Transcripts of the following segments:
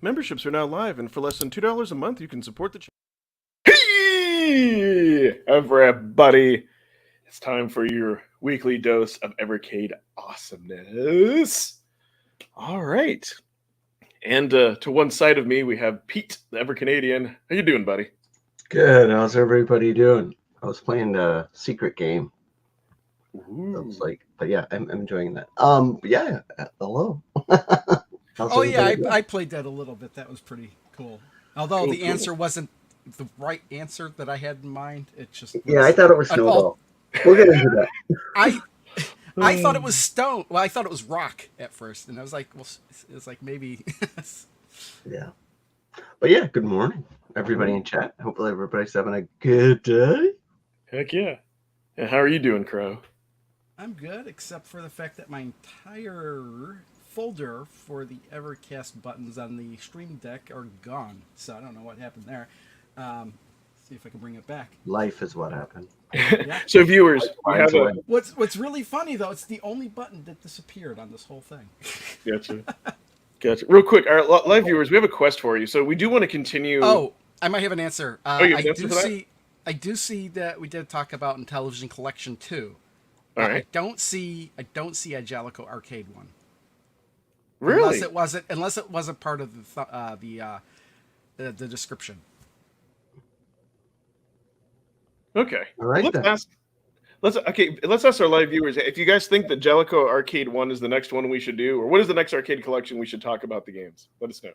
Memberships are now live, and for less than $2 a month, you can support the channel. Hey, everybody! It's time for your weekly dose of Evercade awesomeness. All right. And to one side of me, we have Pete, the Ever-Canadian. How you doing, buddy? Good. How's everybody doing? I was playing a secret game. Ooh. I was like, but yeah, I'm enjoying that. But yeah, hello. Oh yeah, I played that a little bit. That was pretty cool. Although the answer wasn't the right answer that I had in mind. It just was, I thought it was Snowball. We'll get into that. I thought it was stone. Well, I thought it was rock at first, and I was like, well, it was like maybe. Yeah, but yeah, good morning, everybody in chat. Hopefully, everybody's having a good day. Heck yeah! And how are you doing, Crow? I'm good, except for the fact that my entire folder for the Evercast buttons on the Stream Deck are gone. So I don't know what happened there. See if I can bring it back. Life is what happened. Yeah. So viewers, we have a... What's really funny though, it's the only button that disappeared on this whole thing. Gotcha. Real quick, our live viewers, we have a quest for you. So we do want to continue. Oh, I might have an answer. You have an answer for that? I do see that we did talk about in Television Collection 2. All right. I don't see a Jaleco arcade one. Really? Unless it wasn't part of the description. Okay. All right. Let's ask our live viewers if you guys think that Jaleco Arcade 1 is the next one we should do, or what is the next arcade collection we should talk about the games. Let us know.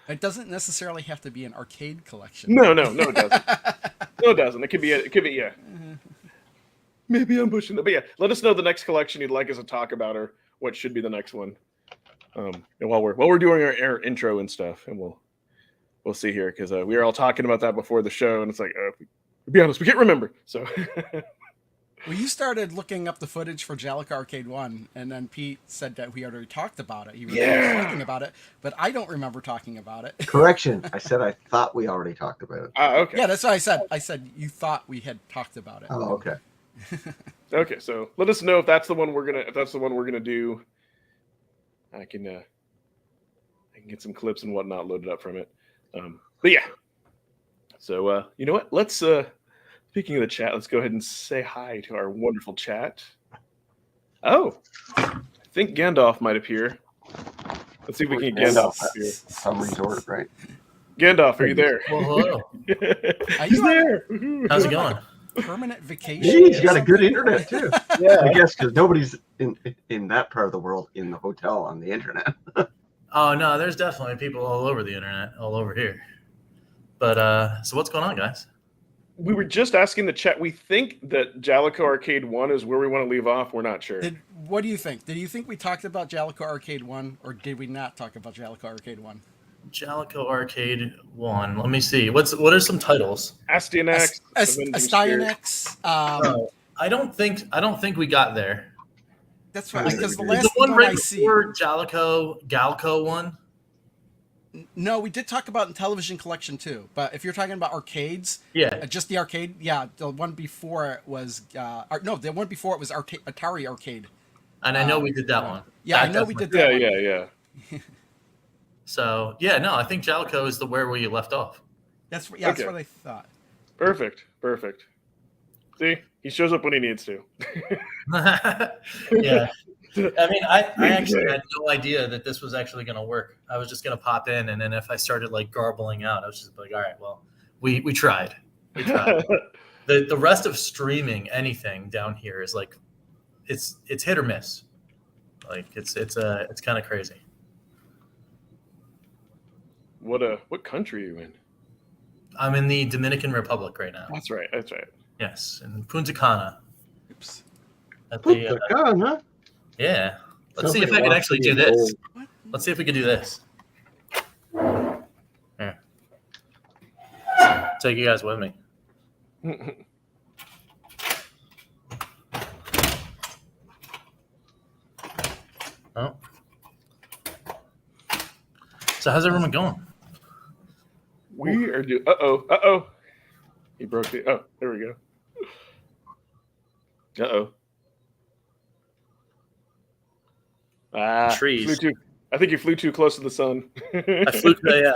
It doesn't necessarily have to be an arcade collection. No, it doesn't. No, it doesn't. It could be yeah. Maybe I'm pushing it, but yeah, let us know the next collection you'd like us to talk about, or what should be the next one. And while we're doing our intro and stuff, and we'll see here, because we were all talking about that before the show, and it's like, to be honest, we can't remember. So, well, you started looking up the footage for Jaleco Arcade 1, and then Pete said that we already talked about it. He was talking about it, but I don't remember talking about it. Correction. I said I thought we already talked about it. Okay. Yeah, that's what I said. I said you thought we had talked about it. Oh, okay. Okay, so let us know if that's the one we're gonna do. I can get some clips and whatnot loaded up from it. But yeah. So you know what? Let's speaking of the chat, let's go ahead and say hi to our wonderful chat. Oh, I think Gandalf might appear. Let's see if we can get Gandalf up here. Some resort, right? Gandalf, are you there? Well, hello. He's there. How's it going? Permanent vacation. He's got a good internet too. Yeah, I guess because nobody's in that part of the world in the hotel on the internet. Oh no, there's definitely people all over the internet, all over here. But so what's going on, guys? We were just asking the chat. We think that Jaleco Arcade 1 is where we want to leave off. We're not sure. What do you think? Did you think we talked about Jaleco Arcade 1, or did we not talk about Jaleco Arcade 1? Jaleco Arcade 1. Let me see. What are some titles? Astyanax. Astyanax. I don't think we got there. That's right. Because the last one right right before Galco 1. No, we did talk about in Television Collection 2. But if you're talking about arcades, just the arcade, the one before it was the one before it was Atari Arcade. And I know we did that one. Yeah, I know we did that. Yeah. So no, I think Jaleco is where we left off. That's what I thought. Perfect. See, he shows up when he needs to. Yeah. I mean, I actually had no idea that this was actually going to work. I was just going to pop in, and then if I started like garbling out, I was just like, all right, well, we tried. The rest of streaming anything down here is like, it's hit or miss. Like it's kind of crazy. What country are you in? I'm in the Dominican Republic right now. That's right. Yes, in Punta Cana. Oops. Punta Cana. Yeah. Let's see if I can actually do this. Let's see if we can do this. Here. Take you guys with me. Oh. So how's everyone going? We are doing. Uh-oh. He broke the. Oh, there we go. Uh-oh. Trees. I think you flew too close to the sun. I flew. Yeah.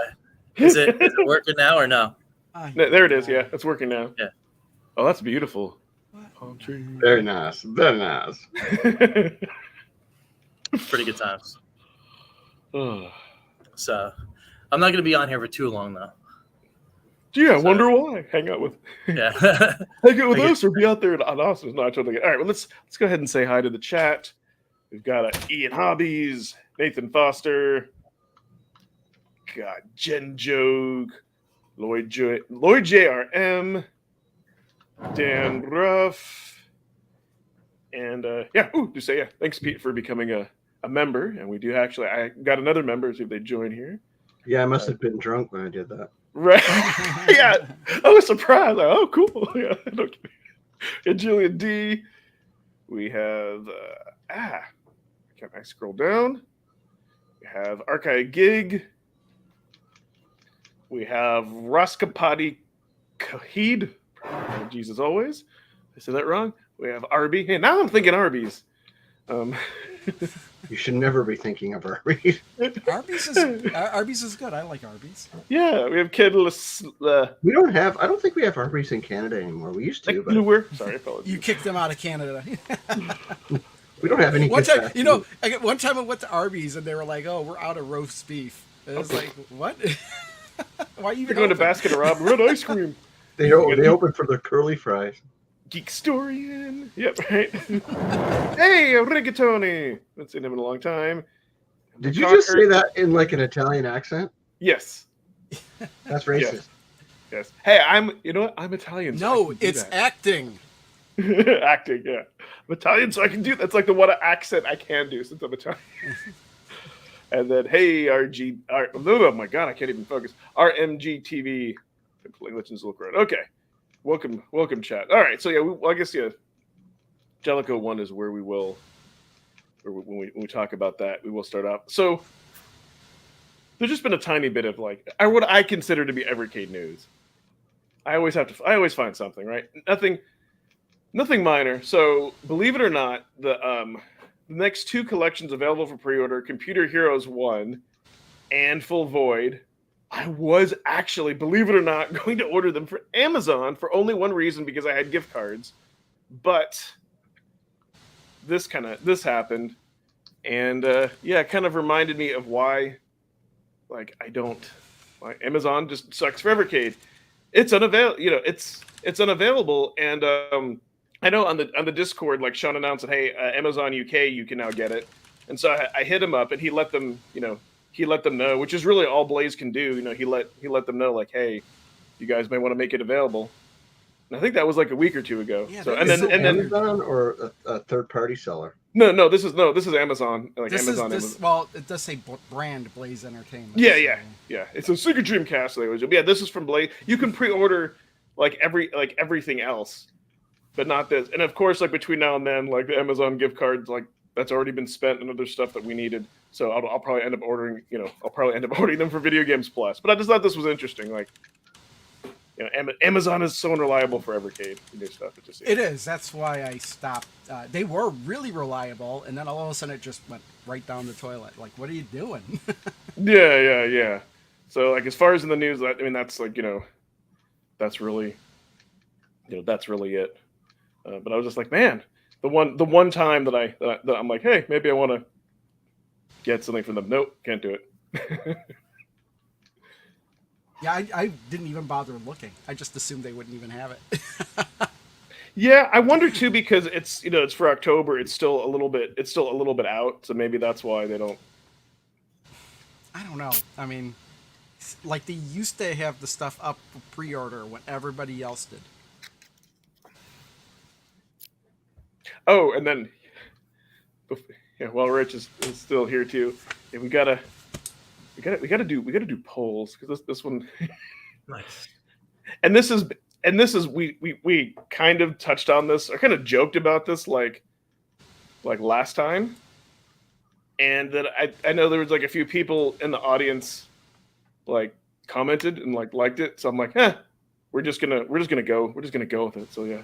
Is it working now or no? There it is. Yeah, it's working now. Yeah. Oh, that's beautiful. What? Palm tree. Very nice. Very nice. Pretty good times. Oh. So I'm not going to be on here for too long though. Gee, I wonder why. Hang out with Yeah. hang out with us or be out there on Austin's not totally good. All right, well let's go ahead and say hi to the chat. We've got Ian Hobbies, Nathan Foster, Jen Jogue, Lloyd JRM, Dan Ruff, and thanks Pete for becoming a member. And we do actually, I got another member, see if they join here. Yeah, I must have been drunk when I did that. Right. Yeah. I was surprised. Like, oh, cool. Yeah. Okay. And Julian D. We have can I scroll down? We have Archive Gig. We have Raskapati Kahid. Jesus always. I said that wrong. We have Arby. Hey, now I'm thinking Arby's. You should never be thinking of Arby's. Arby's is good. I like Arby's. Yeah, we have Kidless. We don't have. I don't think we have Arby's in Canada anymore. We used to, but sorry, apologies. You kicked them out of Canada. we don't have any. One time, one time I went to Arby's and they were like, "Oh, we're out of roast beef." And I was like, "What? Why are you You're going to Baskin Robbins? Red ice cream." They opened for their curly fries. Geekstorian. Yep, right. Hey, Rigatoni. Haven't seen him in a long time. Did you just say that in like an Italian accent? Yes. That's racist. Yes. Hey, I'm Italian. So no, it's acting. Acting, yeah. I'm Italian, so I can do that's like the one accent I can do since I'm Italian. And then, hey, oh my God, I can't even focus. RMG TV. Playing Legends Look Road. Okay. Welcome, chat. All right, so yeah, I guess Jaleco 1 is where we will, or when we talk about that, we will start off. So there's just been a tiny bit of what I consider to be Evercade news. I always find something, right? Nothing minor. So believe it or not, the next 2 collections available for pre-order, Computer Heroes 1 and Full Void. I was actually, believe it or not, going to order them for Amazon for only one reason, because I had gift cards. But this happened, and it kind of reminded me of why, Amazon just sucks for Evercade. It's unavailable, it's unavailable, and I know on the Discord, Sean announced that, hey, Amazon UK, you can now get it, and so I hit him up, and he let them, he let them know, which is really all Blaze can do. He let them know, hey, you guys may want to make it available. And I think that was a week or 2 ago. Yeah, so and then Amazon or a third party seller. No, this is Amazon. Amazon. Well, it does say brand Blaze Entertainment. Yeah. It's a Secret Dreamcast. This is from Blaze. You can pre-order everything else, but not this. And of course, between now and then, the Amazon gift cards, that's already been spent and other stuff that we needed. So I'll probably end up ordering, them for Video Games Plus. But I just thought this was interesting. Amazon is so unreliable for Evercade. New stuff. It is. That's why I stopped. They were really reliable, and then all of a sudden it just went right down the toilet. What are you doing? Yeah. So as far as in the news, that's that's really, that's really it. But I was just man, the one time that I'm hey, maybe I want to get something from them. Nope, can't do it. Yeah, I didn't even bother looking. I just assumed they wouldn't even have it. Yeah, I wonder too, because it's it's for October. It's still a little bit out, so maybe that's why they don't. I don't know. I mean, they used to have the stuff up for pre-order when everybody else did. Oh, and then Rich is still here too. Yeah, we gotta do polls, because this one. Nice. And this is we kind of touched on this, or kind of joked about this last time, and that I know there was a few people in the audience commented and liked it, so I'm we're just gonna go with it. So yeah.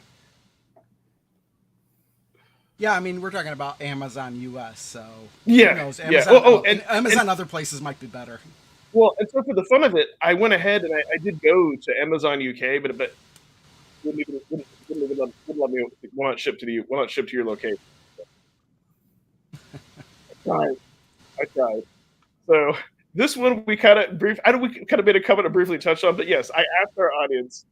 Yeah, I mean, we're talking about Amazon US, so Yeah, who knows? yeah. Amazon, Amazon other places might be better. Well, and so for the fun of it, I went ahead and I did go to Amazon UK, but wouldn't let me will not ship to your location. I tried. So this one we kind of made a comment to briefly touch on, but yes, I asked our audience,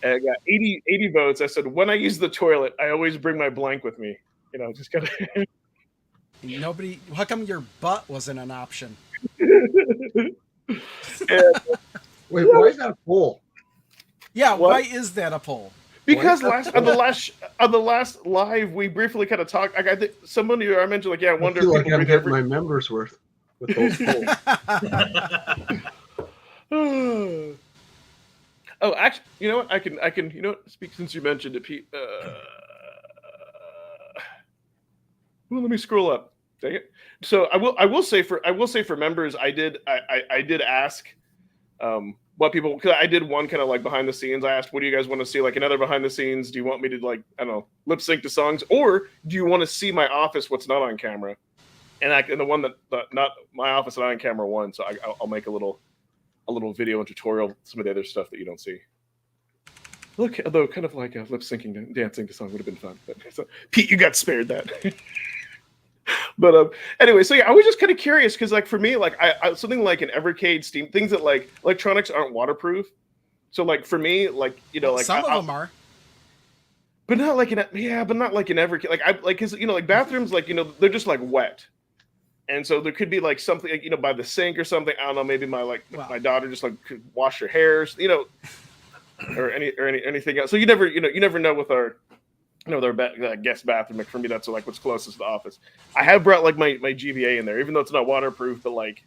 and I got 80 votes. I said, when I use the toilet, I always bring my blank with me. You know, just kind of. Nobody. How come your butt wasn't an option? Wait, why is that a poll? Yeah, What? why is that a poll? Because on the last live, we briefly kind of talked. I think someone who I mentioned, like, yeah, I wonder I feel if like I'm getting my members worth with those polls. Oh, actually, you know what? I can. You know what? Speak since you mentioned it, Pete. Let me scroll up. Dang it. So I will say for members, I did ask what people, because I did one kind of like behind the scenes. I asked, what do you guys want to see? Like another behind the scenes? Do you want me to, like, I don't know, lip sync to songs, or do you want to see my office, what's not on camera? And the one that not my office not on camera one. So I'll make a little video and tutorial, some of the other stuff that you don't see. Look, although kind of like lip syncing, dancing to song would have been fun. But so, Pete, you got spared that. But anyway, so yeah, I was just kind of curious because, like, for me, like I something like an Evercade, Steam, things that like electronics aren't waterproof. So like for me, like, you know, like some of them are, but not like but not like an Evercade. Like because, you know, like bathrooms, like, you know, they're just like wet, and so there could be like something, like, you know, by the sink or something. I don't know, maybe my daughter just like could wash her hair, you know, or anything else. So you never know with our. No, their guest bathroom. Like, for me, that's like what's closest to the office. I have brought like my GVA in there, even though it's not waterproof. But like,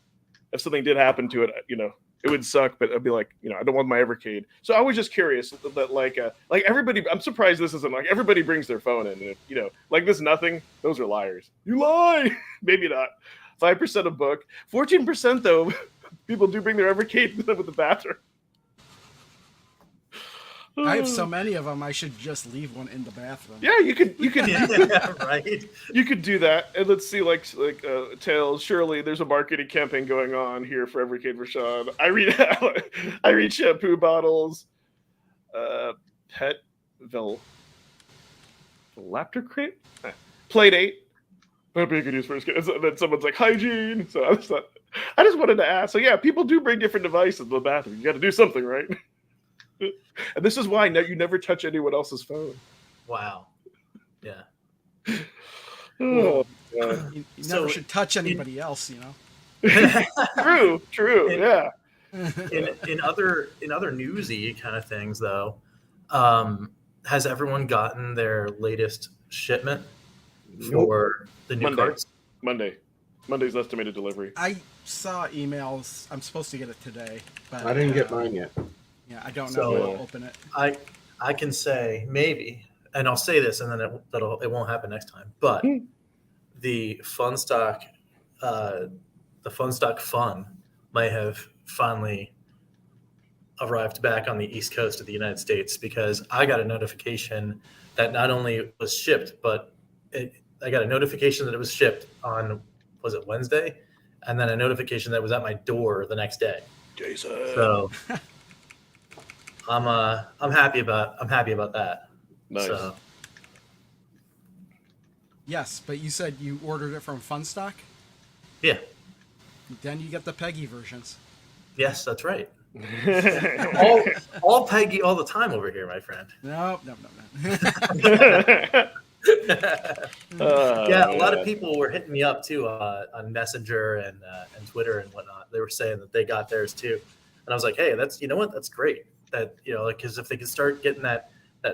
if something did happen to it, you know, it would suck. But I'd be like, you know, I don't want my Evercade. So I was just curious that like everybody. I'm surprised this isn't like everybody brings their phone in. And if, you know, like this nothing. Those are liars. You lie. Maybe not. 5% a book. 14% though. People do bring their Evercade with the bathroom. I have so many of them. I should just leave one in the bathroom. Yeah, you could Yeah, right. You could do that. And let's see, like Tails, surely there's a marketing campaign going on here for Evercade for Sean. I read shampoo bottles, Petville, Velaptor crate, Playdate. That'd be a good use for his kids. And then someone's like hygiene. So I just wanted to ask. So yeah, people do bring different devices to the bathroom. You got to do something, right? And this is why you never touch anyone else's phone. Wow. Yeah. Oh, you never should touch anybody else, you know. True. Yeah. In other newsy kind of things, though, has everyone gotten their latest shipment for the new carts? Monday's estimated delivery. I saw emails. I'm supposed to get it today, but I didn't get mine yet. Yeah, I don't know when I'll open it. I can say maybe, and I'll say this, and then it won't happen next time. But the Funstock Fun might have finally arrived back on the East Coast of the United States, because I got a notification that not only was shipped, but I got a notification that it was shipped on, was it Wednesday, and then a notification that it was at my door the next day. Jason. So. I'm happy about that. Nice. So. Yes, but you said you ordered it from Funstock? Yeah. Then you get the Peggy versions. Yes, that's right. all Peggy all the time over here, my friend. No. Yeah, a lot of people were hitting me up too on Messenger and Twitter and whatnot. They were saying that they got theirs too, and I was like, hey, that's great. That, you know, like, because if they could start getting that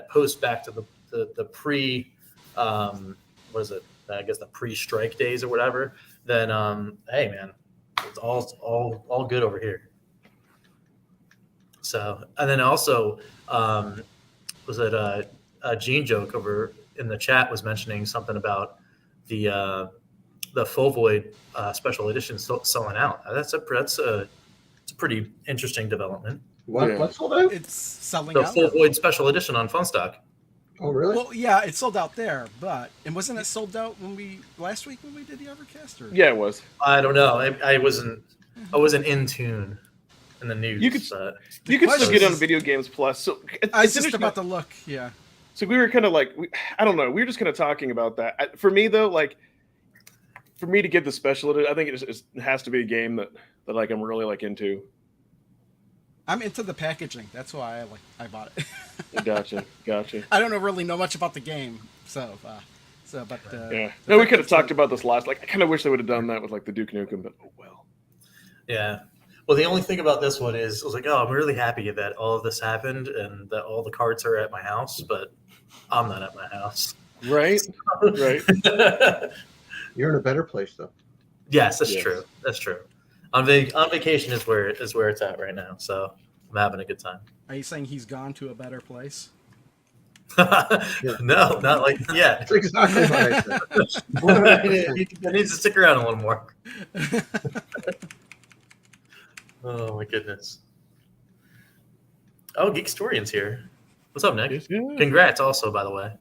post back to the pre, what is it? I guess the pre-strike days or whatever. Then, hey man, it's all good over here. So, and then also, was it a Gene joke over in the chat was mentioning something about the Full Void special edition selling out. That's a pretty interesting development. What's sold out? It's selling The out. Full Void special edition on Funstock. Oh, really? Well, yeah, it sold out there, and wasn't it sold out last week when we did the Evercast? Or? Yeah, it was. I don't know. I wasn't in tune in the news. You could but you could still question get on is- Video Games Plus. So I was it's just interesting. about to look. Yeah. So we were kind of like, I don't know. We were just kind of talking about that. For me though, like for me to get the special edition, I think it has to be a game that like I'm really like into. I'm into the packaging. That's why I bought it. Gotcha. I don't really know much about the game, but Yeah. No, we could have talked about this last. Like, I kind of wish they would have done that with like the Duke Nukem, but oh well. yeah. Well, the only thing about this one is I was like, oh, I'm really happy that all of this happened and that all the carts are at my house, but I'm not at my house. Right. Right. You're in a better place, though. Yes, that's Yes. true. That's true. On vacation is where it's at right now, so I'm having a good time. Are you saying he's gone to a better place? No, not like yet. That's exactly what I said. He needs to stick around a little more. Oh my goodness. Oh, Geek Storian's here. What's up, Nick? Yes, yeah. Congrats, also, by the way.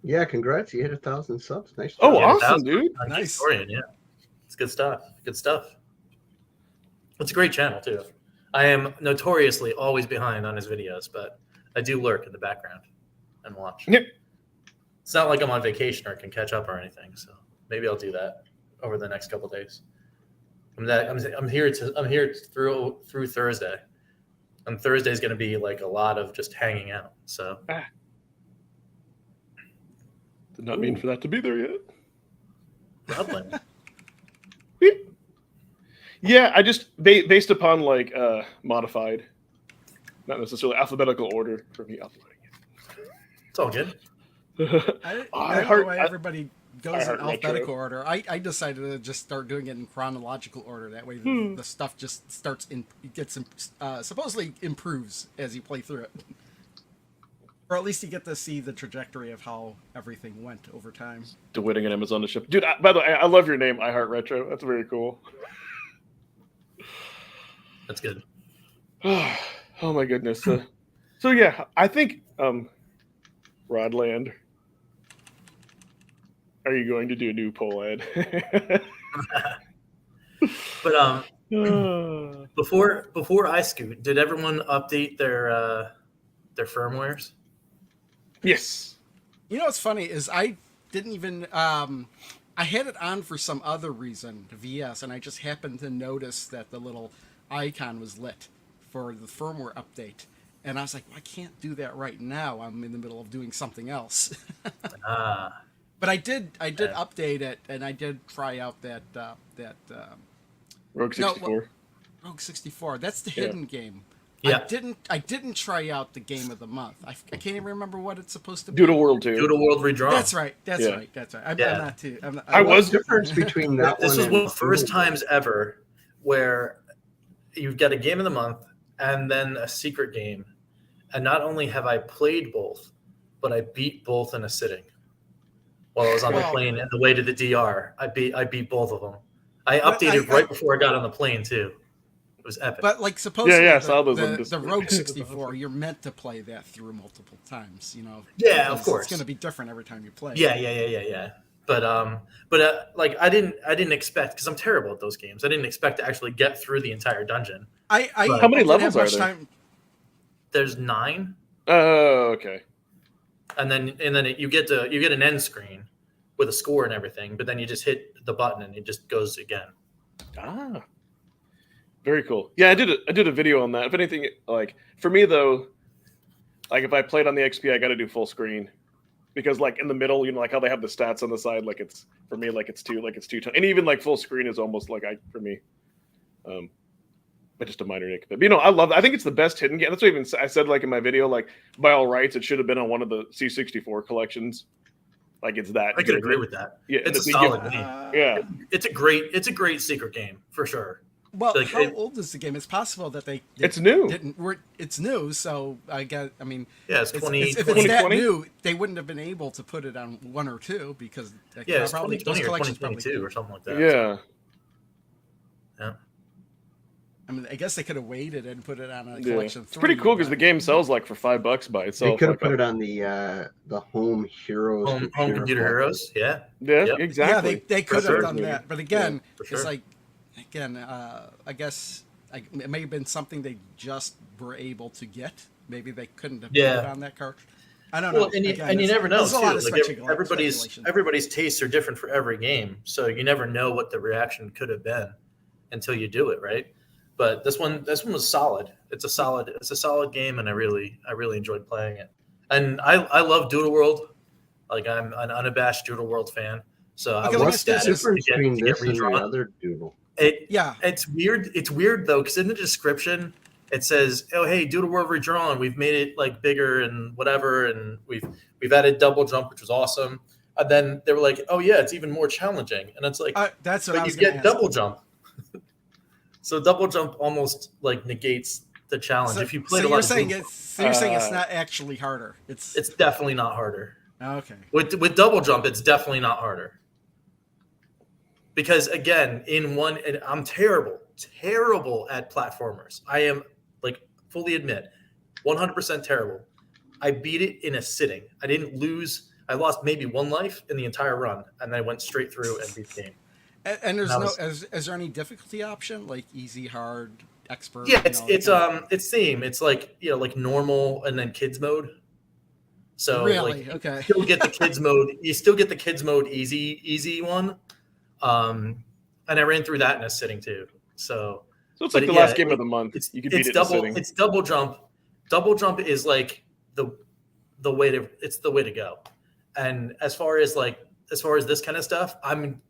Yeah, congrats. You hit 1,000 subs. Nice job. Oh, Yeah, awesome, 1,000 dude. on Geek Nice. Storian, yeah. It's good stuff. Good stuff. It's a great channel, too. I am notoriously always behind on his videos, but I do lurk in the background and watch. Yep. It's not like I'm on vacation or can catch up or anything, so maybe I'll do that over the next couple days. I'm here through Thursday, and Thursday is going to be like a lot of just hanging out. So Did not mean for that to be there yet. lovely. Yeah, I just based upon like modified, not necessarily alphabetical order for me uploading It's all good. it. I don't I know heart- why I- everybody goes I in heart alphabetical retro. order. I decided to just start doing it in chronological order. That way, the stuff just supposedly improves as you play through it, or at least you get to see the trajectory of how everything went over time. DeWitting and Amazon to ship. Dude, by the way, I love your name, I Heart Retro. That's very cool. That's good. Oh my goodness. So yeah, I think Rodland. Are you going to do a new poll ad? But before I scoot, did everyone update their firmwares? Yes. You know what's funny is I didn't even I had it on for some other reason, VS, and I just happened to notice that the little icon was lit for the firmware update. And I was like, well, I can't do that right now. I'm in the middle of doing something else. But I did update it, and I did try out that Rogue 64. Rogue 64. That's the hidden game. Yeah. I didn't try out the game of the month. I can't even remember what it's supposed to be. Doodle World 2. Doodle World Redrawn. That's right. That's Yeah. right. That's right. I'm Yeah. not too. I'm not, I was- What's the difference between that This one was and one of the first Doodle World? times ever where you've got a game of the month and then a secret game. And not only have I played both, but I beat both in a sitting. While I was on the Wow. plane and the way to the DR, I beat both of them. I updated right before I got on the plane too. It was epic. But like supposedly Yeah, I saw those on the Discord. Rogue 64, you're meant to play that through multiple times. You know. Yeah, of because course. It's going to be different every time you play. Yeah. But like I didn't expect, because I'm terrible at those games. I didn't expect to actually get through the entire dungeon. I How many didn't levels have are much there? time. There's 9. Oh, okay. And then you get an end screen with a score and everything, but then you just hit the button and it just goes again. Ah, very cool. Yeah, I did a video on that. If anything, like for me though, like if I played on the XP, I got to do full screen because like in the middle, you know, like how they have the stats on the side, like it's for me, like it's two times, and even like full screen is almost like for me. But just a minor nitpick. But you know, I think it's the best hidden game. That's what I said like in my video, like by all rights, it should have been on one of the C64 collections. Like it's that. I could agree with that. Yeah, It's a the- solid game. Yeah. It's a great secret game for sure. Well, Like, how old is the game? It's possible that they It's new. It's new, so I mean, Yeah, it's 20. if it's that 2020? new, they wouldn't have been able to put it on 1 or 2 because Yeah, it's probably 2020 those or collections 2022 or something like that. Yeah. Yeah. I mean, I guess they could have waited and put it on a Yeah. collection. It's pretty cool because the game sells like for $5 by itself. They could have like put it on the Home Heroes Home computer book. heroes. Yeah. Yeah, Yep. exactly. Yeah, they could For have sure. done that, but again, For it's sure. like, I guess it may have been something they just were able to get. Maybe they couldn't have put Yeah. it on that cartridge. I don't know. Well, and you Again, never know there's too. a lot of Like speculation. everybody's tastes are different for every game, so you never know what the reaction could have been until you do it, right? But this one was solid. It's a solid game, and I really enjoyed playing it. And I love Doodle World. Like I'm an unabashed Doodle World fan. So I Okay, want What's the status difference between to get this and the redrawn. other Doodle? It's weird. It's weird though, because in the description it says, "Oh, hey, Doodle World redrawn. We've made it like bigger and whatever, and we've added double jump, which was awesome." And then they were like, "Oh yeah, it's even more challenging." And it's like, that's what I but was you going get to ask. double jump. So double jump almost like negates the challenge. So, If you played so a lot you're of saying Doodle- you're saying it's not actually harder. It's definitely not harder. okay. With double jump, it's definitely not harder. Because again, and I'm terrible at platformers. I am like fully admit, 100% terrible. I beat it in a sitting. I didn't lose. I lost maybe one life in the entire run, and I went straight through and beat the game. And there's That no was- is there any difficulty option like easy, hard, expert? Yeah, it's same. It's like like normal and then kids mode. So really like, okay. you still get the kids mode. You still get the kids mode easy one. And I ran through that in a sitting too. So So it's like but the yeah, last game of the month. You can beat it in a sitting. It's double jump. Double jump is like the way to go. And as far as this kind of stuff, I'm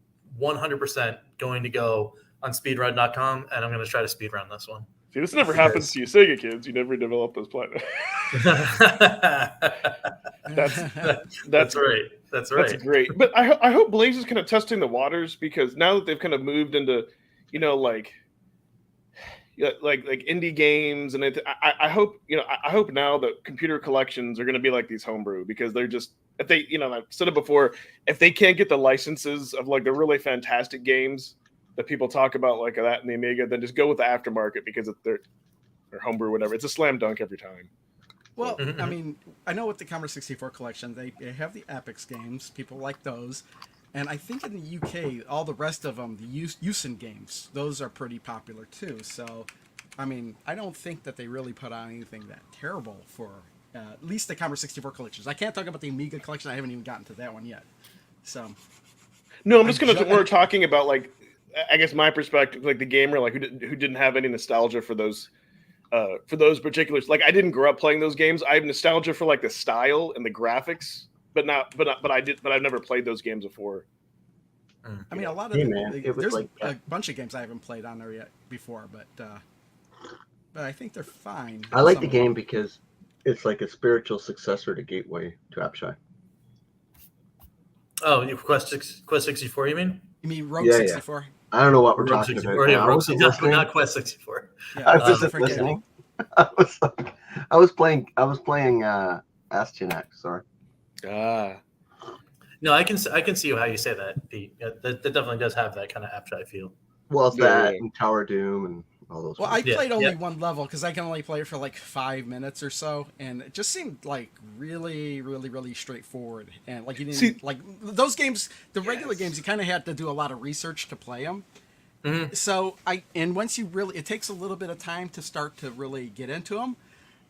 100% going to go on speedrun.com and I'm going to try to speedrun this one. See, this never happens to you Sega kids. You never develop those plans. That's right. That's right. That's great. But I hope Blaze is kind of testing the waters because now that they've kind of moved into, like indie games, and I hope I hope now that computer collections are going to be like these homebrew because they're just if they I've said it before, if they can't get the licenses of like the really fantastic games that people talk about like that in the Amiga, then just go with the aftermarket because they're homebrew, whatever. It's a slam dunk every time. Well, Mhm. I mean, I know with the Commodore 64 collection, they have the Epix games. People like those. And I think in the UK, all the rest of them, the Usen games, those are pretty popular too. So, I mean, I don't think that they really put on anything that terrible for at least the Commodore 64 collections. I can't talk about the Amiga collection. I haven't even gotten to that one yet. So, No, I'm just going to, we're talking about like, I guess my perspective, like the gamer, like who didn't have any nostalgia for those particulars. Like I didn't grow up playing those games. I have nostalgia for like the style and the graphics, but I've never played those games before. I mean, a lot of Hey, man, it was there's like a bunch of games I haven't played on there yet before, but I think they're fine. I like Some the of them. game because it's like a spiritual successor to Gateway to Apshai. Oh, you Quest 64, you mean? You mean Rogue Yeah, yeah. 64? I don't know what we're Rogue talking 64. about. Yeah, now. I Rogue wasn't 64, listening. not Quest 64. Yeah, I wasn't forgetting. listening. I was playing Astionac. Sorry. No, I can see how you say that, Pete. Yeah, that definitely does have that kind of Apshai feel. Well, it's Yeah, that yeah. and Tower Doom and all those. Well, I ones. Yeah, played only yeah. one level because I can only play it for like 5 minutes or so, and it just seemed like really, really, really straightforward. And like you didn't See- like those games, the regular Yes. games, you kind of had to do a lot of research to play them. Mhm. So once you really, it takes a little bit of time to start to really get into them.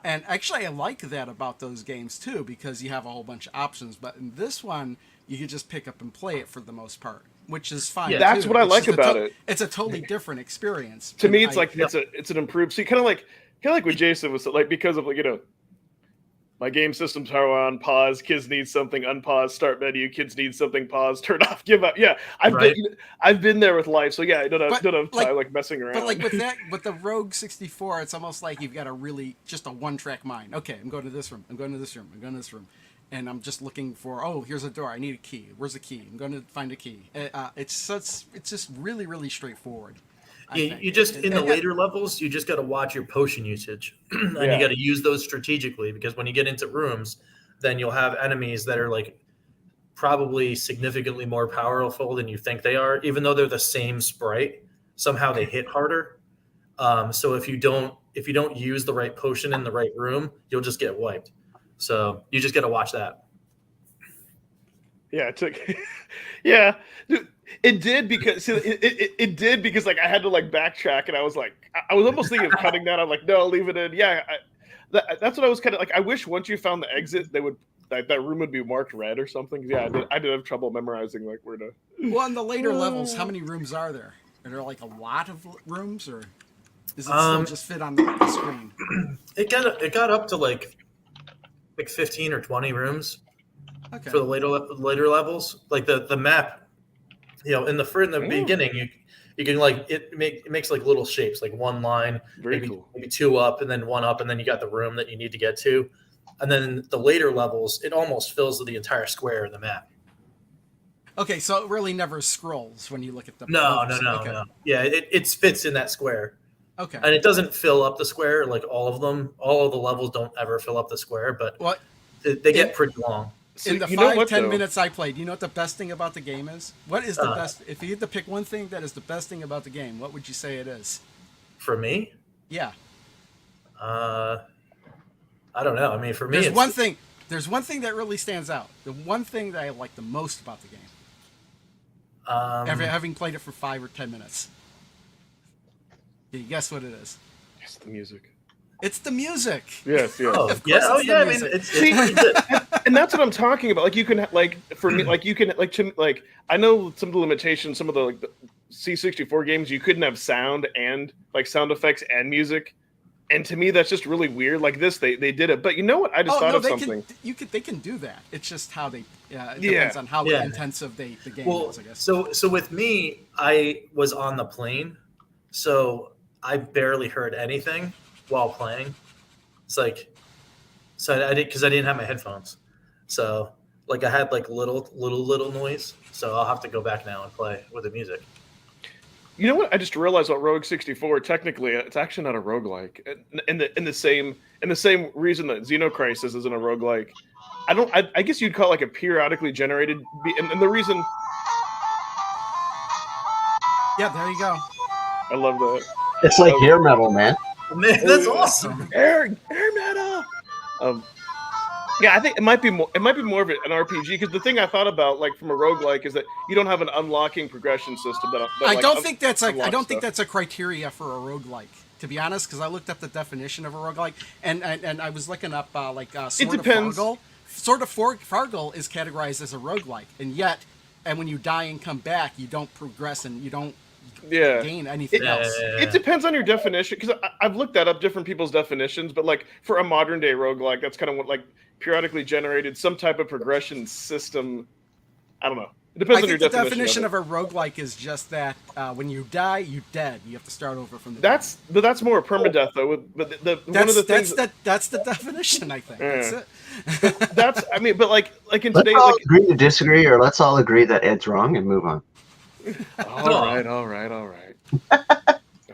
And actually, I like that about those games too because you have a whole bunch of options. But in this one, you can just pick up and play it for the most part, which is fine. Yeah, that's too. what I It's like just about it. It's a totally different experience. To And me, it's like yeah. it's an improved. See, kind of like what Jason was like because of like my game systems are on pause. Kids need something, unpause, start menu. Kids need something, pause, turn off, give up. Yeah, I've been there with life. So yeah, I don't have time like messing around. But like with the Rogue 64, it's almost like you've got a really just a one-track mind. Okay, I'm going to this room. I'm going to this room. I'm going to this room, and I'm just looking for. Oh, here's a door. I need a key. Where's the key? I'm going to find a key. It's just really really straightforward. I Yeah, think. you just in the And- later levels, you just got to watch your potion usage, and Yeah. you got to use those strategically because when you get into rooms, then you'll have enemies that are like probably significantly more powerful than you think they are, even though they're the same sprite. Somehow they hit harder. So if you don't use the right potion in the right room, you'll just get wiped. So you just got to watch that. Yeah, it took. Yeah, dude, it did because it did because like I had to like backtrack and I was like I was almost thinking of cutting that. I'm like, no, leave it in. Yeah, that's what I was kind of like. I wish once you found the exit, they would that room would be marked red or something. Yeah, I did have trouble memorizing like where to. Well, on the later levels, how many rooms are there? Are there like a lot of rooms, or is it still just fit on the screen? It got up to like 15 or 20 rooms. Okay. For the later levels, like the map, in the beginning, you can like it makes like little shapes, like one line, Very cool. maybe two up, and then one up, and then you got the room that you need to get to, and then the later levels, it almost fills the entire square of the map. Okay, so it really never scrolls when you look at the. No. Okay. Yeah, it fits in that square. Okay. And it doesn't fill up the square like all of them. All of the levels don't ever fill up the square, but they get pretty long. So in the 5-10 minutes I played, you know what the best thing about the game is? What is the best? If you had to pick one thing that is the best thing about the game, what would you say it is? For me? Yeah. I don't know. I mean, for me, there's one thing that really stands out. The one thing that I like the most about the game. Having played it for 5 or 10 minutes. Can you guess what it is? It's the music. It's the music. Yes. Oh, yeah. Oh, yeah. I mean, it's and that's what I'm talking about. Like you can for me, like you can like I know some of the limitations. Some of the like the C64 games, you couldn't have sound and like sound effects and music. And to me, that's just really weird. Like this, they did it. But you know what? I just thought of something. They can do that. It's just how they. It depends on how intensive the game is, I guess. So with me, I was on the plane, so I barely heard anything while playing. It's like, so I did because I didn't have my headphones, so like I had like little noise. So I'll have to go back now and play with the music. You know what? I just realized about Rogue 64. Technically, it's actually not a roguelike. In the same reason that Xenocrisis isn't a roguelike. I guess you'd call it like a periodically generated. And the reason. Yeah, there you go. I love that. It's like hair metal, man. Man, that's awesome. Air metal. Yeah, I think it might be more of an RPG because the thing I thought about, like from a roguelike, is that you don't have an unlocking progression system. I don't think that's a criteria for a roguelike, to be honest. Because I looked up the definition of a roguelike, and I was looking up Sword of Fargal. Sword of Fargal is categorized as a roguelike, and when you die and come back, you don't progress and you don't gain anything else. It depends on your definition, because I've looked that up, different people's definitions, but like for a modern day roguelike, that's kind of what like periodically generated, some type of progression system. I don't know. It depends on your definition. The definition of a roguelike is just that when you die, you're dead. You have to start over from the But that's more permadeath though. But one of the things that's the definition, I think. That's it. But like in let's today, all like agree to disagree, or let's all agree that Ed's wrong and move on.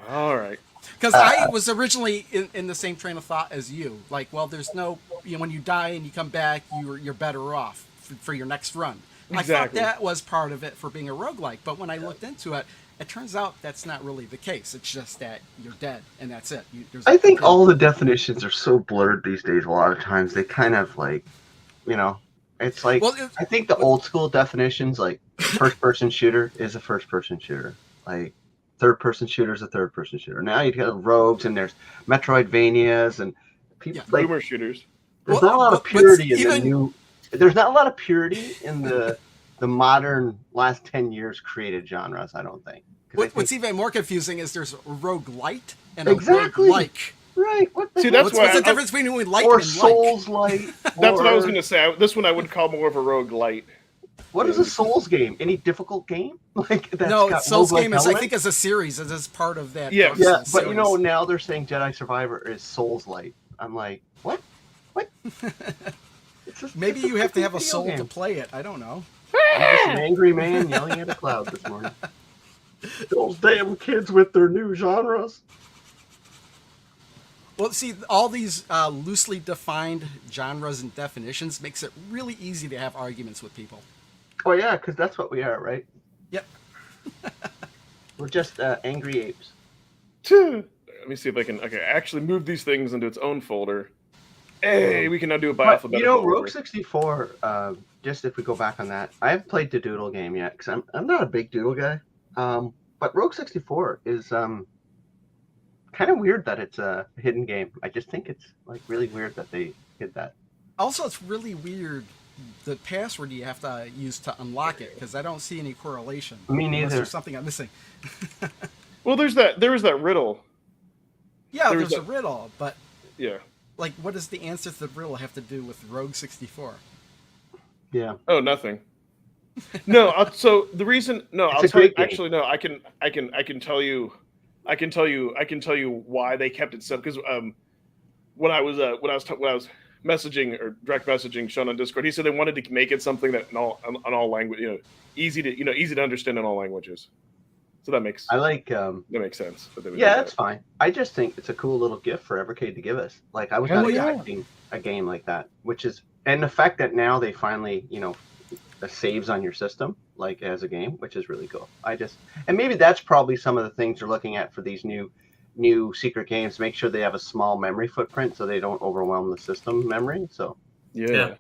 All right. Because I was originally in the same train of thought as you. Like, well, there's no, when you die and you come back, you're better off for your next run. Exactly. I thought that was part of it for being a roguelike, but when I looked into it, it turns out that's not really the case. It's just that you're dead, and that's it. I think all the definitions are so blurred these days. A lot of times they kind of like, it's like, I think the old school definitions, like first-person shooter is a first-person shooter. Like third-person shooter is a third-person shooter. Now you got rogues, and there's Metroidvanias, and people like boomer shooters. There's not a lot of purity in the new. There's not a lot of purity in the modern last 10 years created genres, I don't think. What's even more confusing is there's a roguelite and a roguelike. Right. What's the difference between light or and Souls light? That's what I was going to say. This one I would call more of a roguelite. What is a Souls game? Any difficult game? Souls game is, I think, as a series, as part of that. Yeah, but now they're saying Jedi Survivor is Souls light. I'm like, what? Maybe you have to have a soul to play it. I don't know. I'm just an angry man yelling at a cloud this morning. Those damn kids with their new genres. Well, see, all these loosely defined genres and definitions makes it really easy to have arguments with people. Oh, yeah, because that's what we are, right? Yep. We're just angry apes. let me see if I can. Okay, actually move these things into its own folder. Hey, we can now do it by alphabetical. Rogue 64. Just if we go back on that, I haven't played the Doodle game yet because I'm not a big Doodle guy. But Rogue 64 is kind of weird that it's a hidden game. I just think it's like really weird that they did that. Also, it's really weird the password you have to use to unlock it because I don't see any correlation. Me neither. Unless there's something I'm missing. Well, there was that riddle. Yeah, there's a riddle, but yeah. Like, what does the answer to the riddle have to do with Rogue 64? Yeah. Oh, nothing. No. So the reason, no, I'll tell you. Actually, no. I can tell you. I can tell you why they kept it simple. Because when I was messaging or direct messaging Sean on Discord, he said they wanted to make it something that on all language, easy to understand in all languages. So that makes that makes sense. Yeah, that's fine. I just think it's a cool little gift for Evercade to give us. Like I was not expecting a game like that, and the fact that now they finally, the saves on your system like as a game, which is really cool. And maybe that's probably some of the things they're looking at for these new secret games. Make sure they have a small memory footprint so they don't overwhelm the system memory. So yeah.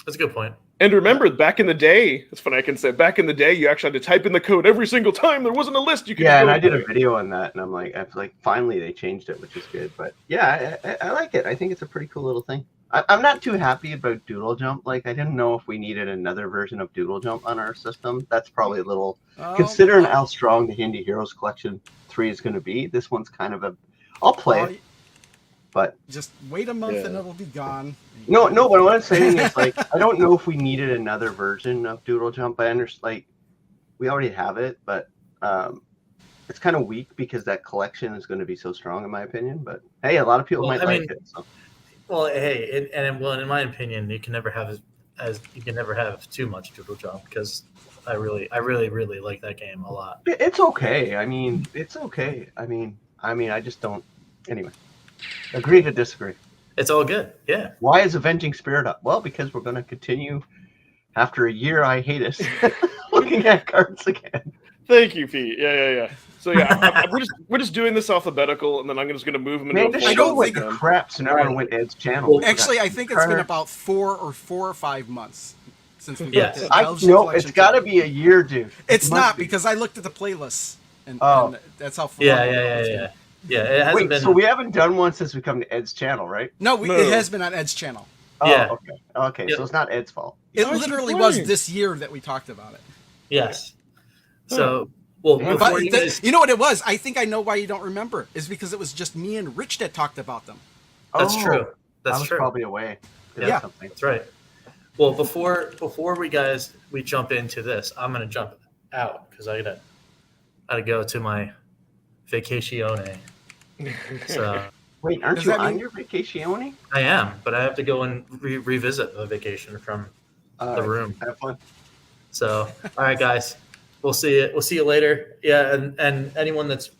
That's a good point. And remember, back in the day, it's funny I can say, back in the day, you actually had to type in the code every single time. There wasn't a list you could. Yeah, and I did a video on that, and I'm like, finally they changed it, which is good. But yeah, I like it. I think it's a pretty cool little thing. I'm not too happy about Doodle Jump. Like, I didn't know if we needed another version of Doodle Jump on our system. That's probably a little, considering how strong the Indie Heroes Collection 3 is going to be. This one's kind of I'll play it. But just wait a month and it'll be gone. No, but what I'm saying is, like, I don't know if we needed another version of Doodle Jump. I understand, like, we already have it, but it's kind of weak because that collection is going to be so strong, in my opinion. But hey, a lot of people might like it. So. Well, hey, in my opinion, you can never have too much Doodle Jump because I really like that game a lot. It's okay. I mean, it's okay. I mean, I just don't. Anyway. Agree to disagree. It's all good. Yeah. Why is Avenging Spirit up? Well, because we're going to continue after a year. I hate us looking at cards again. Thank you, Pete. Yeah. So yeah, we're just doing this alphabetical, and then I'm just going to move them into. Man, this show went crap, so now I went Ed's channel. Well, actually, I think it's been about 4 or 5 months since we. Yes. No, it's got to be a year, dude. It's not because I looked at the playlists, and that's how. Yeah. Yeah, it hasn't been. So we haven't done one since we come to Ed's channel, right? No, it has been on Ed's channel. Oh, okay. Yep. So it's not Ed's fault. It literally was this year that we talked about it. Yes. So, well, you know what it was? I think I know why you don't remember. Is because it was just me and Rich that talked about them. That's true. I was probably away. Yeah, that's right. Well, before we jump into this, I'm gonna jump out because I gotta go to my vacazione. So wait, aren't you on your vacazione? I am, but I have to go and revisit the vacation from the room. Have fun. So, all right, guys, we'll see you later. Yeah, and anyone that's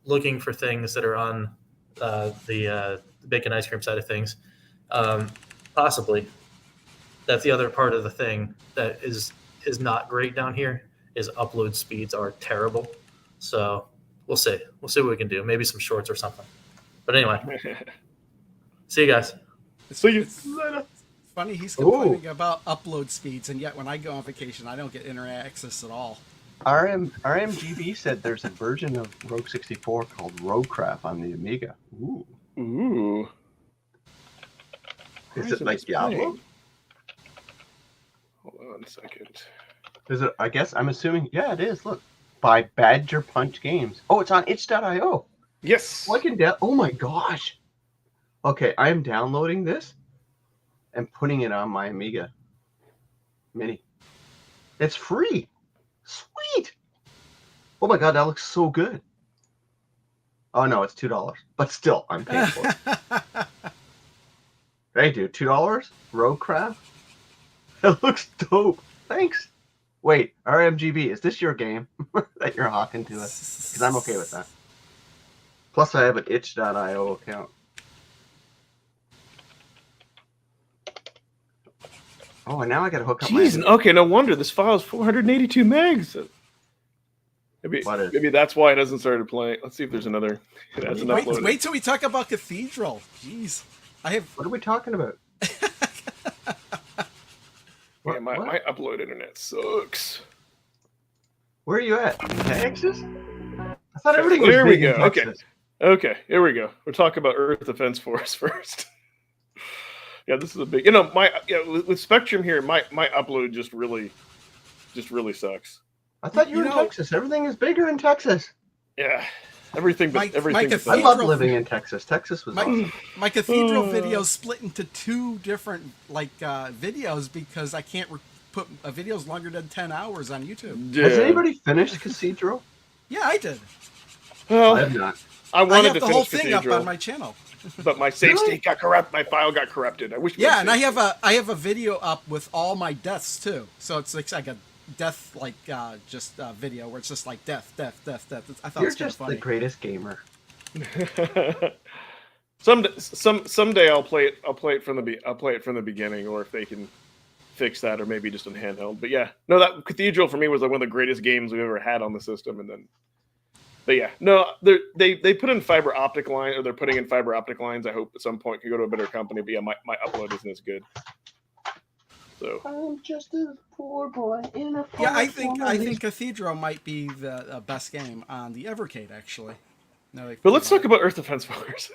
looking for things that are on the bacon ice cream side of things, possibly. That's the other part of the thing that is not great down here. Is upload speeds are terrible. So. We'll see what we can do. Maybe some shorts or something. But anyway, see you guys. See you. It's funny he's complaining about upload speeds, and yet when I go on vacation, I don't get internet access at all. RMGB said there's a version of Rogue 64 called Roguecraft on the Amiga. Ooh. Is it like Diablo? Hold on a second. Is it? I guess I'm assuming. Yeah, it is. Look. By Badger Punch Games. Oh, it's on itch.io. Yes. Oh my gosh. Okay, I am downloading this and putting it on my Amiga Mini. It's free. Sweet. Oh my god, that looks so good. Oh no, it's $2. But still, I'm paying for it. Hey dude, $2? Roguecraft? That looks dope. Thanks. Wait, RMGB, is this your game that you're hawking to us? Because I'm okay with that. Plus, I have an itch.io account. Oh, and now I got to hook up my... Okay, no wonder. This file is 482 megs. Maybe that's why it hasn't started playing. Let's see if there's another. It hasn't uploaded. Wait till we talk about Cathedral. Jeez, What are we talking about? Yeah, my upload internet sucks. Where are you at? Texas? I thought everything was There we big in go. Texas. Okay, here we go. We'll talk about Earth Defense Force first. Yeah, this is a big. With Spectrum here, my upload just really sucks. I thought you were in Texas. Everything is bigger in Texas. Yeah, everything. I love living in Texas. Texas was awesome. My Cathedral video split into 2 different videos because I can't put videos longer than 10 hours on YouTube. Yeah. Has anybody finished Cathedral? Yeah, I did. Well, I have not. I wanted have to the finish whole thing Cathedral, up on my channel. but my save state got corrupt. My file got corrupted. I wish. Yeah, and I have a video up with all my deaths too. So it's like a death video where it's just like death. I thought You're it was just funny. the greatest gamer. Someday I'll play it from the beginning, or if they can fix that, or maybe just on handheld. But yeah, no, that Cathedral for me was like one of the greatest games we've ever had on the system. But yeah, no, they put in fiber optic line, or they're putting in fiber optic lines. I hope at some point can go to a better company. But yeah, my upload isn't as good. So I'm just a poor boy in a Yeah, I think Cathedral might be the best game on the Evercade actually. But let's talk about Earth Defense Force.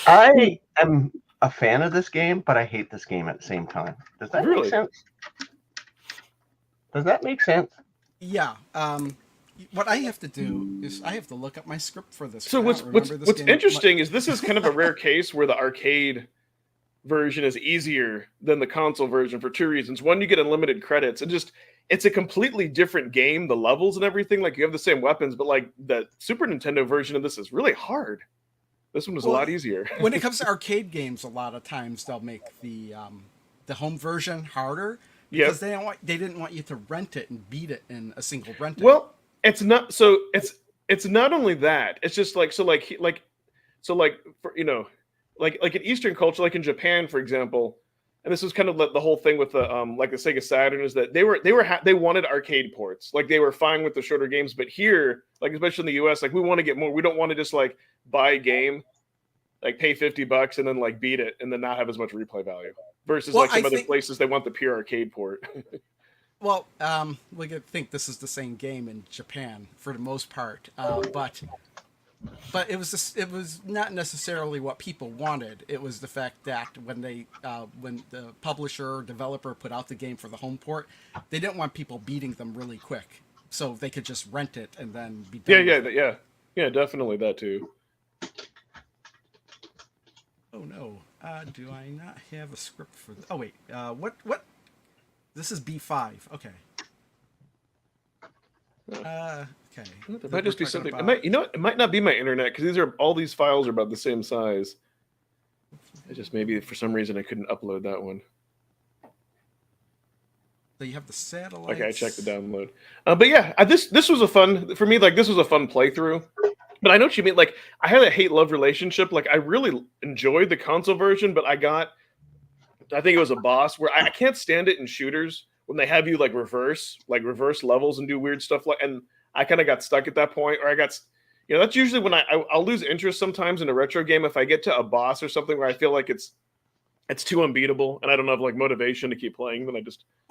I am a fan of this game, but I hate this game at the same time. Does that make sense? Does that make sense? Yeah. What I have to do is I have to look up my script for this. So what's interesting is this is kind of a rare case where the arcade version is easier than the console version for 2 reasons. One, you get unlimited credits, and it's a completely different game. The levels and everything, like you have the same weapons, but like the Super Nintendo version of this is really hard. This one was a lot easier. When it comes to arcade games, a lot of times they'll make the home version harder because they didn't want you to rent it and beat it in a single renting. Well, it's not so. It's not only that. It's just like like in Eastern culture, like in Japan, for example. And this was kind of the whole thing with the like the Sega Saturn, is that they wanted arcade ports. Like they were fine with the shorter games, but here, like especially in the US, like we want to get more. We don't want to just like buy a game, like pay $50 and then like beat it and then not have as much replay value. Versus like some other places, they want the pure arcade port. Well, we could think this is the same game in Japan for the most part, but it was not necessarily what people wanted. It was the fact that when the publisher or developer put out the game for the home port, they didn't want people beating them really quick, so they could just rent it and then be done. Yeah, definitely that too. Oh no, do I not have a script for this? Oh wait, what? This is B5. Okay. Okay. It might just be something. It might not be my internet, because all these files are about the same size. It just maybe for some reason I couldn't upload that one. So you have the satellites. Okay, I checked the download. But yeah, this was a fun for me. Like this was a fun playthrough. But I know what you mean. Like I had a hate-love relationship. Like I really enjoyed the console version, but I think it was a boss where I can't stand it in shooters when they have you like reverse levels and do weird stuff. And I kind of got stuck at that point, or that's usually when I'll lose interest sometimes in a retro game if I get to a boss or something where I feel like it's too unbeatable and I don't have like motivation to keep playing.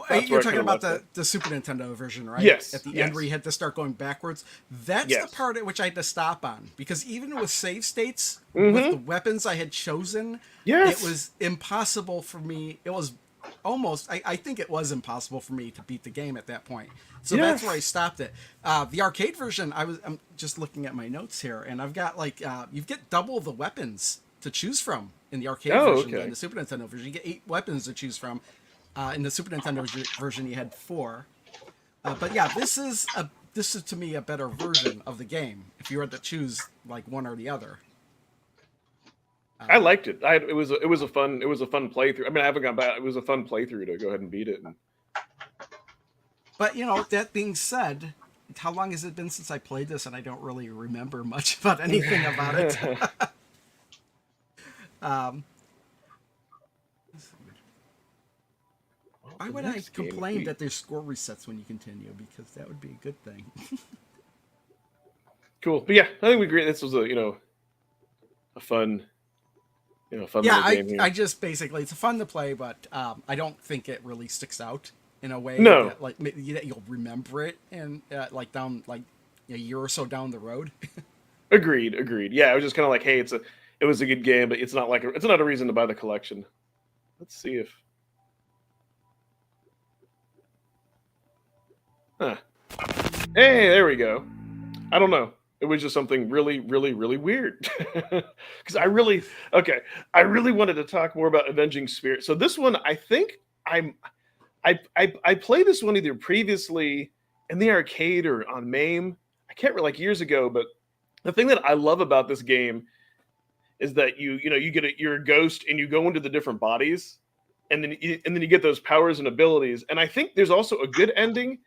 Then you're talking about the Super Nintendo version, right? Yes. At the end where you had to start going backwards. That's the part at which I had to stop on, because even with save states, with the weapons I had chosen, it was impossible for me. It was almost, I think it was impossible for me to beat the game at that point. So that's where I stopped it. The arcade version, I'm just looking at my notes here, and I've got like, you get double the weapons to choose from in the arcade version than the Super Nintendo version. You get 8 weapons to choose from. In the Super Nintendo version, you had 4. But yeah, this is to me a better version of the game if you had to choose like one or the other. I liked it. It was a fun playthrough. I mean, I haven't gone back. It was a fun playthrough to go ahead and beat it. But that being said, how long has it been since I played this, and I don't really remember much about anything about it. Why would I complain that there's score resets when you continue? Because that would be a good thing. Cool. But yeah, I think we agree. This was a fun little game here. I just basically it's fun to play, but I don't think it really sticks out in a way No. that like that you'll remember it and like down like a year or so down the road. Agreed. Yeah, it was just kind of like, hey, it was a good game, but it's not a reason to buy the collection. Let's see if. Huh. Hey, there we go. I don't know. It was just something really, really, really weird. Because I really wanted to talk more about Avenging Spirit. So this one, I think I played this one either previously in the arcade or on MAME. I can't remember, like years ago. But the thing that I love about this game is that you're a ghost and you go into the different bodies, and then you get those powers and abilities. And I think there's also a good ending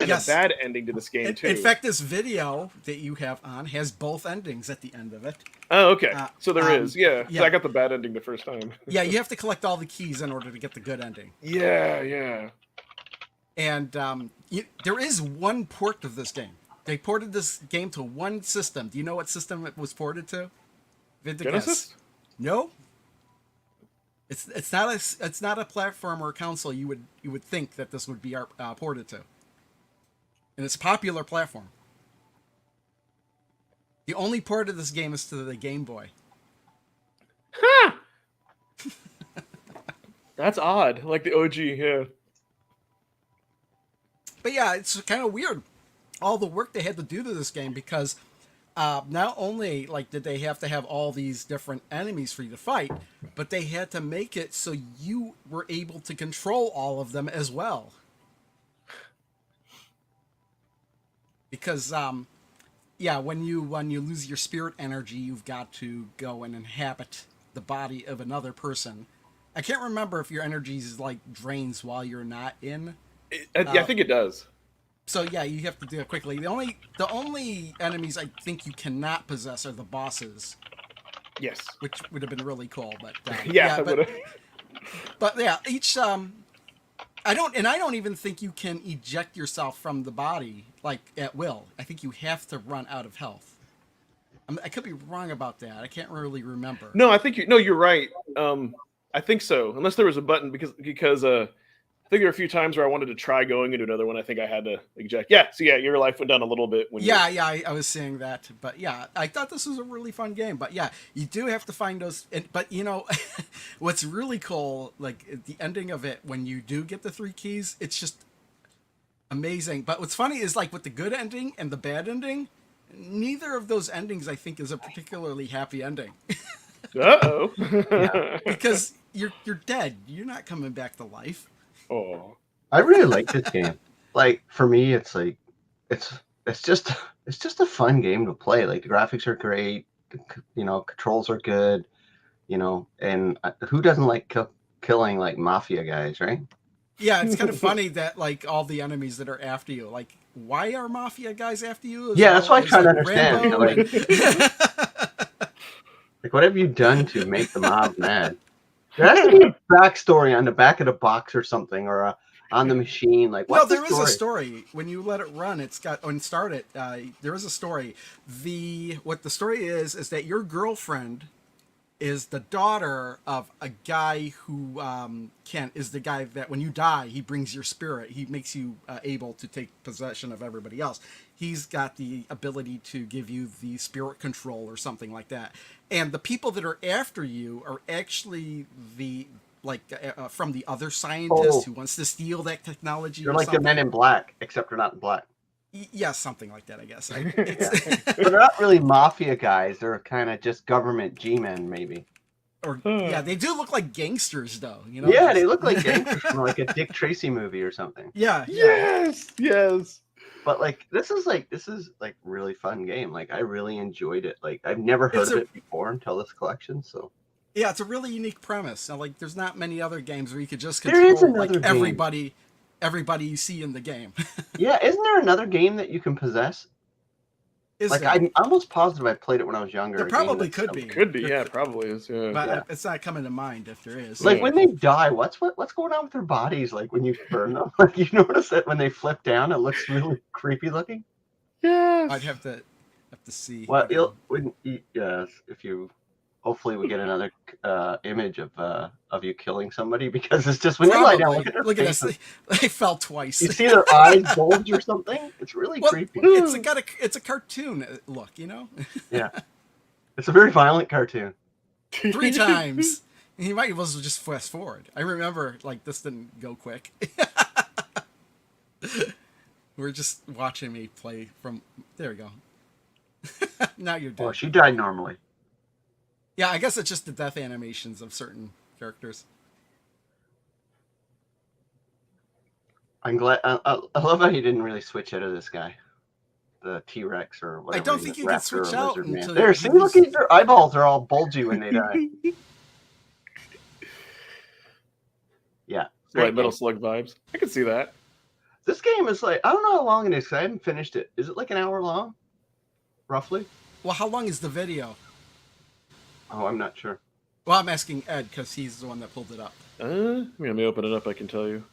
and a bad ending to this game too. In fact, this video that you have on has both endings at the end of it. Oh, okay. So there is, yeah. I got the bad ending the first time. Yeah, you have to collect all the keys in order to get the good ending. Yeah. And there is one port of this game. They ported this game to one system. Do you know what system it was ported to? Genesis? No. It's not a platform or a console you would think that this would be ported to. And it's a popular platform. The only port of this game is to the Game Boy. Huh! That's odd. Like the OG, yeah. But yeah, it's kind of weird. All the work they had to do to this game because not only like did they have to have all these different enemies for you to fight, but they had to make it so you were able to control all of them as well. Because when you lose your spirit energy, you've got to go and inhabit the body of another person. I can't remember if your energy is like drains while you're not in. I think it does. So yeah, you have to do it quickly. The only enemies I think you cannot possess are the bosses. Yes, which would have been really cool. But but yeah, each I don't even think you can eject yourself from the body like at will. I think you have to run out of health. I could be wrong about that. I can't really remember. No, I think you're right. I think so. Unless there was a button because I think there were a few times where I wanted to try going into another one. I think I had to eject. Yeah, so yeah, your life went down a little bit. I was seeing that. But yeah, I thought this was a really fun game. But yeah, you do have to find those. But what's really cool, like the ending of it, when you do get the 3 keys, it's just amazing. But what's funny is like with the good ending and the bad ending, neither of those endings I think is a particularly happy ending. Uh-oh. Yeah, because you're dead. You're not coming back to life. Oh, I really like this game. Like for me, it's like it's just a fun game to play. Like the graphics are great, controls are good, and who doesn't like killing like mafia guys, right? Yeah, it's kind of funny that like all the enemies that are after you, like why are mafia guys after you? That's what I try to understand. Like what have you done to make the mob mad? There has to be a backstory on the back of the box or something, or on the machine. Like, what's there is a story. When you let it run, start it. There is a story. What the story is that your girlfriend is the daughter of a guy who is the guy that when you die, he brings your spirit. He makes you able to take possession of everybody else. He's got the ability to give you the spirit control or something like that. And the people that are after you are actually from the other scientist who wants to steal that technology. They're like the Men in Black, except they're not in black. Yeah, something like that, I guess. But they're not really mafia guys. They're kind of just government G-men, maybe. Or yeah, they do look like gangsters, though. Yeah, they look like gangsters from like a Dick Tracy movie or something. Yeah. Yes. But like this is really fun game. Like I really enjoyed it. Like I've never heard of it before until this collection. So yeah, it's a really unique premise. Now, like there's not many other games where you could just control like everybody you see in the game. Yeah, isn't there another game that you can possess? I'm almost positive I played it when I was younger. There probably could be. Could be, yeah, probably is. Yeah. But it's not coming to mind if there is. Like when they die, what's going on with their bodies? Like when you burn them, like you notice that when they flip down, it looks really creepy looking. Yeah, I'd have to. Have to see. Well, if you hopefully we get another image of you killing somebody, because it's just when you lie down, look at this. They fell twice. You see their eyes bulge or something. It's really creepy. It's a cartoon look, you know. Yeah, it's a very violent cartoon. 3 times. He might as well just fast forward. I remember this didn't go quick. We're just watching me play from. There we go. Now you're dead. Oh, she died normally. Yeah, I guess it's just the death animations of certain characters. I'm glad. I love how he didn't really switch out of this guy, the T-Rex or whatever. I don't think you can switch out until there. See, look at their eyeballs are all bulgy when they die. Yeah, like Metal Slug vibes. I can see that. This game is I don't know how long it is. 'Cause I haven't finished it. Is it like an hour long, roughly? Well, how long is the video? Oh, I'm not sure. Well, I'm asking Ed because he's the one that pulled it up. Let me open it up. I can tell you.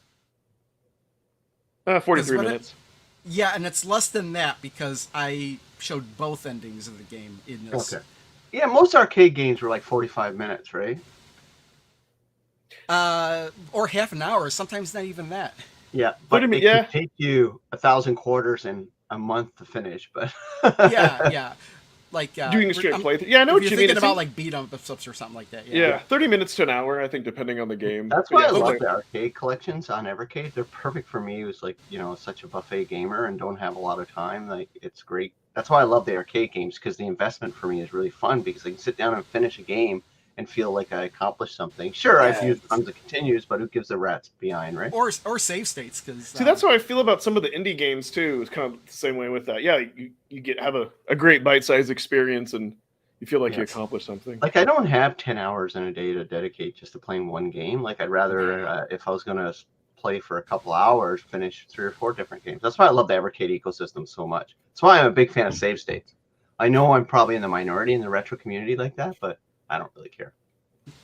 43 minutes. Yeah, and it's less than that because I showed both endings of the game in this. Okay. Yeah, most arcade games were like 45 minutes, right? Or half an hour. Sometimes not even that. Yeah, but it could take you 1,000 quarters and a month to finish. But yeah. Like doing a straight playthrough. Yeah, I know what you mean. Thinking about beat 'em ups or something like that. Yeah, 30 minutes to an hour, I think, depending on the game. That's why I love the arcade collections on Evercade. They're perfect for me who's such a buffet gamer and don't have a lot of time. It's great. That's why I love the arcade games, because the investment for me is really fun, because I can sit down and finish a game and feel like I accomplished something. Sure, I've used tons of continues, but who gives a rat's behind, right? Or save states, because see, that's how I feel about some of the indie games too. It's kind of the same way with that. Yeah, you have a great bite-sized experience, and you feel like you accomplished something. Like, I don't have 10 hours in a day to dedicate just to playing one game. Like, I'd rather, if I was going to play for a couple hours, finish 3 or 4 different games. That's why I love the Evercade ecosystem so much. That's why I'm a big fan of save states. I know I'm probably in the minority in the retro community like that, but I don't really care.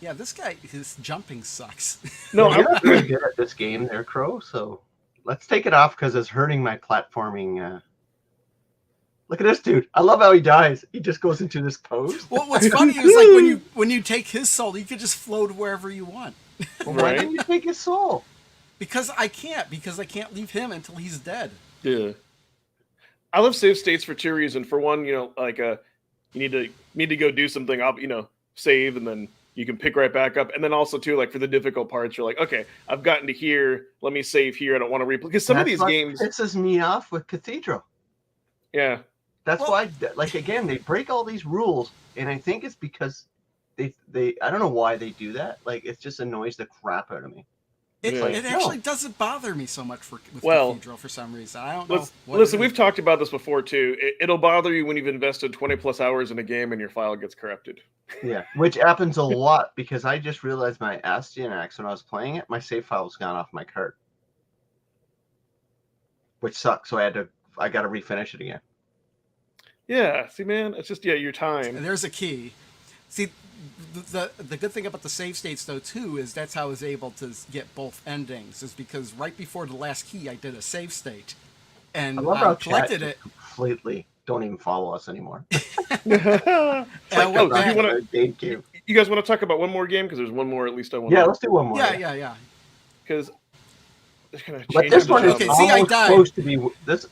Yeah, this guy, his jumping sucks. No, I'm not very good at this game there, Crow, so let's take it off because it's hurting my platforming. Look at this dude. I love how he dies. He just goes into this pose. Well, what's funny is like when you take his soul, you could just float wherever you want. Well, why didn't you take his soul? Because I can't leave him until he's dead. Yeah. I love save states for 2 reasons. For one, you need to go do something, save, and then you can pick right back up. And then also too, like for the difficult parts, you're like, okay, I've gotten to here. Let me save here. I don't want to replay, because some of these games pisses me off with Cathedral. Yeah. That's why, again, they break all these rules, and I think it's because they I don't know why they do that. Like, it just annoys the crap out of me. It actually doesn't bother me so much with Cathedral for some reason. I don't know. Listen, we've talked about this before too. It'll bother you when you've invested 20 plus hours in a game and your file gets corrupted. Yeah, which happens a lot, because I just realized my Astyanax, when I was playing it, my save file was gone off my cart, which sucks. So I got to refinish it again. Yeah, see, man, it's just your time. And there's a key. See, the good thing about the save states though too is that's how I was able to get both endings, is because right before the last key I did a save state, and I collected it completely. Don't even follow us anymore. You guys want to talk about one more game, because there's one more at least I want. Yeah, let's do one more. Yeah. Because. But this one is almost close to be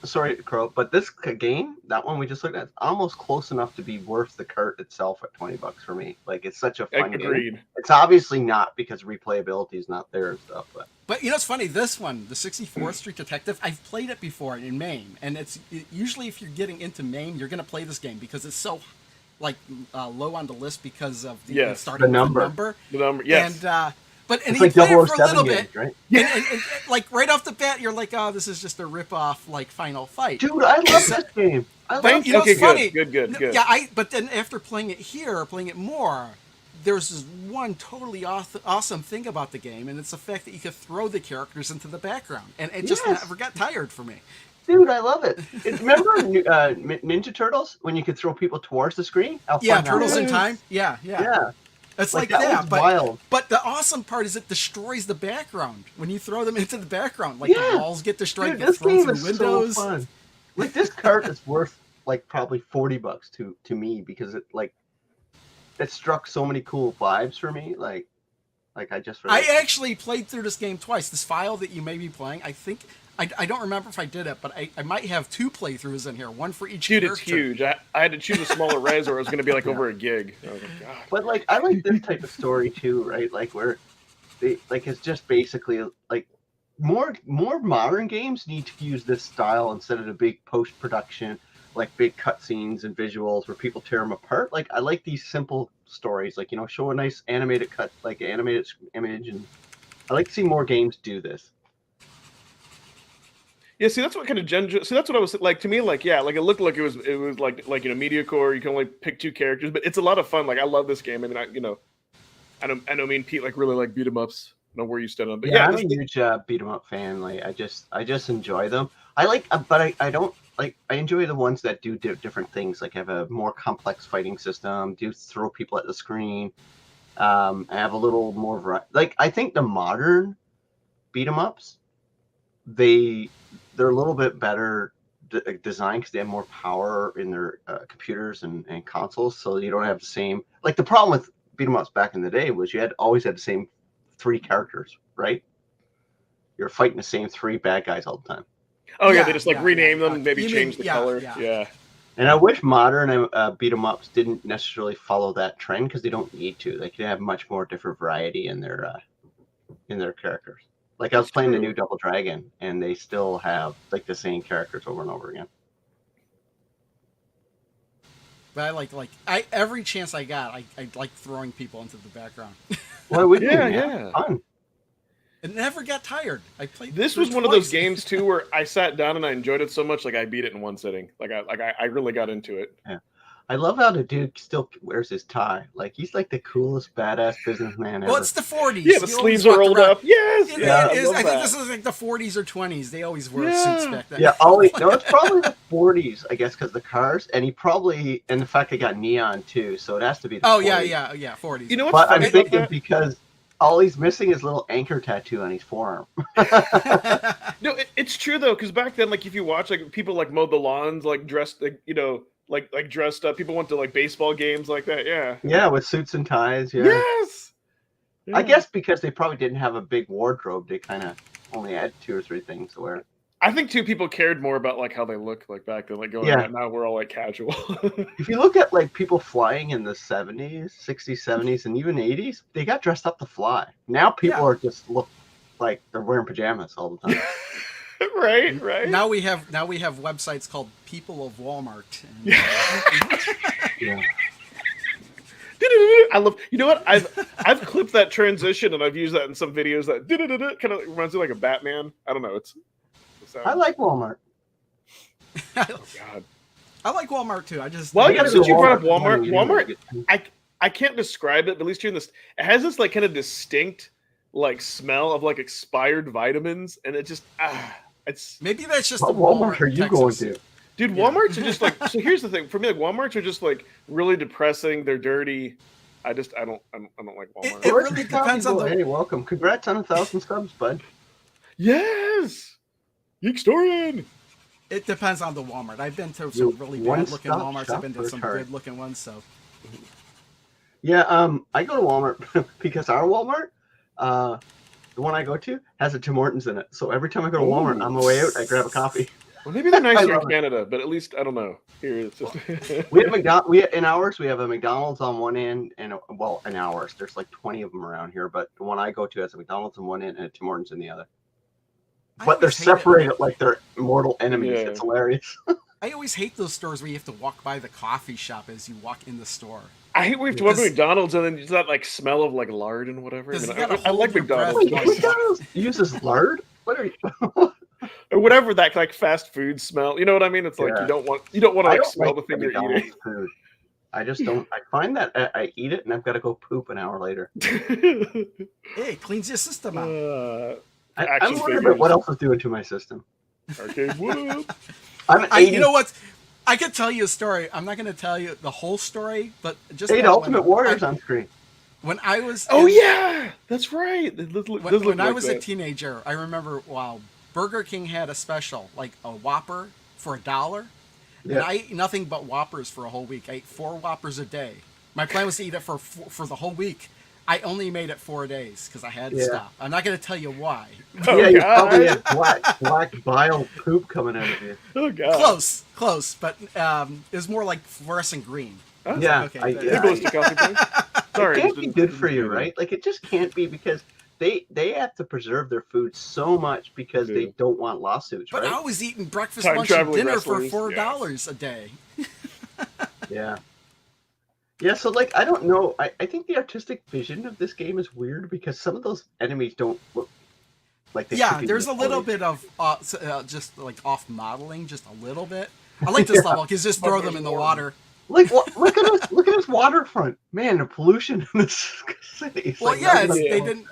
sorry, Crow, but this game, that one we just looked at, almost close enough to be worth the cart itself at $20 for me. Like, it's such a fun game. It's obviously not, because replayability is not there and stuff. But it's funny. This one, the 64th Street Detective, I've played it before in Maine, and usually if you're getting into Maine, you're gonna play this game because it's so low on the list because of the number. The number, yes. And he played it for a little bit, right? And like right off the bat, you're like, "Oh, this is just a rip-off like Final Fight." Dude, I love this game. It's funny. Good. Yeah, but then after playing it more, there's this one totally awesome thing about the game, and it's the fact that you could throw the characters into the background, and it just never got tired for me. Dude, I love it. Remember Ninja Turtles, when you could throw people towards the screen? Turtles in Time. Yeah. It's like that, but wild. But the awesome part is it destroys the background when you throw them into the background. Like the walls get destroyed, get thrown through windows. So fun. Like, this cart is worth like probably $40 to me because it struck so many cool vibes for me. Like I just really I actually played through this game twice. This file that you may be playing, I think I don't remember if I did it, but I might have 2 playthroughs in here, one for each Dude, character. it's huge. I had to choose a smaller res, or it was going to be like over a gig. I was like, God. But like I like this type of story too, right? Like where they like it's just basically like more modern games need to use this style instead of the big post production, like big cutscenes and visuals where people tear them apart. Like I like these simple stories, like show a nice animated cut, like animated image, and I like to see more games do this. Yeah, see, that's what kind of see, that's what I was like. To me, like, yeah, like it looked like it was like MediaCore. You can only pick 2 characters, but it's a lot of fun. Like, I love this game. I mean, I know me and Pete like really like beat 'em ups. Know where you stand on, but yeah, I'm a huge beat 'em up fan. Like, I just enjoy them. I like, but I don't like. I enjoy the ones that do different things. Like, have a more complex fighting system. Do throw people at the screen. I have a little more variety. Like, I think the modern beat 'em ups, they're a little bit better designed because they have more power in their computers and consoles, so you don't have the same. Like, the problem with beat 'em ups back in the day was you always had the same 3 characters, right? You're fighting the same 3 bad guys all the time. Oh yeah, they just rename them, maybe change the color. Yeah. And I wish modern beat 'em ups didn't necessarily follow that trend because they don't need to. They can have much more different variety in their characters. Like I was playing the new Double Dragon, and they still have like the same characters over and over again. But I every chance I got, I like throwing people into the background. Well, we yeah. Fun. It never got tired. I played. This was one of those games too where I sat down and I enjoyed it so much, like I beat it in one sitting. I really got into it. Yeah. I love how the dude still wears his tie. Like, he's like the coolest badass businessman ever. Well, it's the 40s. Yeah, the sleeves are rolled up. Yes. Yeah, I think this is like the 40s or 20s. They always wore suits back then. Yeah, it's probably the 40s, I guess, because the cars, and and the fact they got neon too, so it has to be the 40s. Yeah, 40s. You know what's But funny I'm thinking because all he's missing is a little anchor tattoo on his forearm. No, it's true though, because back then, like if you watch, like people like mowed the lawns, like dressed, like dressed up. People went to like baseball games like that. Yeah. Yeah, with suits and ties. Yeah. Yes. Yeah. I guess because they probably didn't have a big wardrobe, they kind of only had 2 or 3 things to wear. I think too, people cared more about like how they looked like back then. Like going out now, we're all like casual. If you look at like people flying in the 70s, 60s, 70s, and even 80s, they got dressed up to fly. Now people are just look like they're wearing pajamas all the time. Right. Now we have websites called People of Walmart. Yeah. I love. You know what? I've clipped that transition and I've used that in some videos. That kind of reminds me like a Batman. I don't know. I like Walmart. Oh God. I like Walmart too. Since you brought up Walmart, I can't describe it, but at least here in this, it has this like kind of distinct like smell of like expired vitamins, and it just it's maybe that's just what Walmart are you going to? Dude, Walmarts are just like, so here's the thing for me, like Walmarts are just like really depressing. They're dirty. I don't like Walmart. It really depends on Hey, welcome. Congrats on 1,000 subs, bud. Yes. Geekstorian. It depends on the Walmart. I've been to some really bad looking Walmarts. I've been to some good looking ones. So yeah, I go to Walmart because our Walmart, the one I go to, has a Tim Hortons in it. So every time I go to Walmart, on my way out, I grab a coffee. Well, maybe they're nicer in Canada, but at least I don't know. Here it's just we have in ours we have a McDonald's on one end, and in ours there's like 20 of them around here, but the one I go to has a McDonald's on one end and a Tim Hortons in the other. But they're separated like they're mortal enemies. Yeah. It's hilarious. I always hate those stores where you have to walk by the coffee shop as you walk in the store. I hate we have to walk to McDonald's and then it's that like smell of like lard and whatever. I like McDonald's. Wait, McDonald's uses lard? What are you? Or whatever that like fast food smell. You know what I mean? It's like you don't want to like smell the thing you're eating. Food. I just don't. I find that I eat it and I've got to go poop an hour later. Hey, it cleans your system out. I'm worried about what else is doing to my system. Arcade whoop. You know what? I could tell you a story. I'm not going to tell you the whole story, but just 8 Ultimate Warriors on screen. When I was that's right. When I was a teenager, I remember Burger King had a special, like a Whopper for $1, And I ate nothing but Whoppers for a whole week. I ate 4 Whoppers a day. My plan was to eat it for the whole week. I only made it 4 days because I had to stop. I'm not going to tell you why. Yeah, you probably had black bile poop coming out of you. Oh god. Close, but it was more like fluorescent green. Yeah, okay, Sorry, it can't be good for you, right? Like it just can't be because they have to preserve their food so much because they don't want lawsuits, but right? I was eating breakfast, lunch, and dinner for $4 a day. Yeah. Yeah, so like I don't know. I think the artistic vision of this game is weird because some of those enemies don't look like they should be. There's a little bit of just like off modeling, just a little bit. I like this level because just throw them in the water. Like look at this waterfront, man. The pollution in this city. Well, like,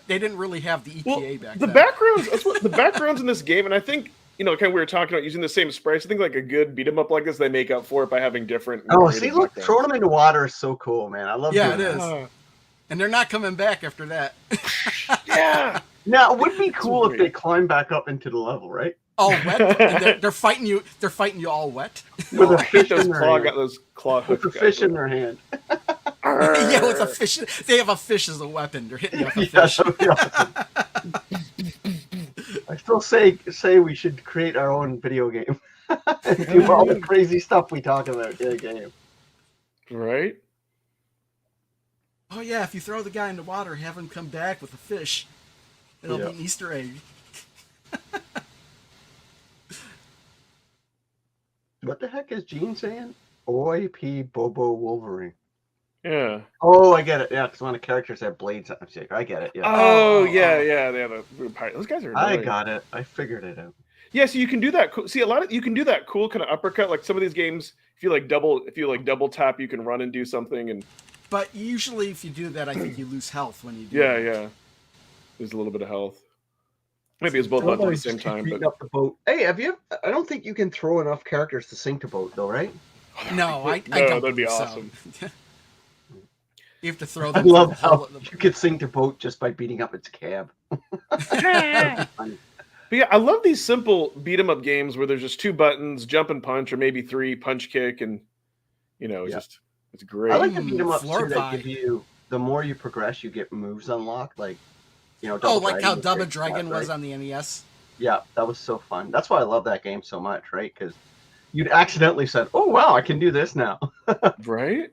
they didn't really have the EPA back then. The backgrounds in this game, and I think kind of we were talking about using the same sprites. I think like a good beat 'em up like this, they make up for it by having different. Oh, see, look, throwing them into water is so cool, man. I love. Yeah, it is. And they're not coming back after that. Yeah. Now it would be cool if they climb back up into the level, right? All wet. And they're fighting you. They're fighting you all wet. With a fish in their hand. Got those claw hooks. With a fish in their hand. Yeah, with a fish. They have a fish as a weapon. They're hitting you with a fish. That would be awesome. I still say we should create our own video game and do all the crazy stuff we talk about in a game. Right? Oh yeah, if you throw the guy in the water, have him come back with a fish. It'll be an Easter egg. What the heck is Gene saying? Oi, P, Bobo, Wolverine. Yeah. Oh, I get it. Yeah, because one of the characters have blades on them. I get it. Yeah. Oh, yeah. They have a those guys are annoying. I got it. I figured it out. Yeah, so you can do that. See, you can do that cool kind of uppercut. Like some of these games, if you double tap, you can run and do something. And but usually, if you do that, I think you lose health when you do. Yeah. There's a little bit of health. Maybe it's both buttons at the same time. But up the boat. Hey, have you? I don't think you can throw enough characters to sink the boat, though, right? No, I don't. That'd be awesome. So. You have to throw them. I love how you could sink the boat just by beating up its cab. But yeah, I love these simple beat 'em up games where there's just 2 buttons, jump and punch, or maybe 3, punch, kick, and it's great. I like the beat 'em ups too that give you the more you progress, you get moves unlocked, like like how Double Dragon was on the NES. Yeah, that was so fun. That's why I love that game so much, right? Because you'd accidentally said, "Oh wow, I can do this now." Right?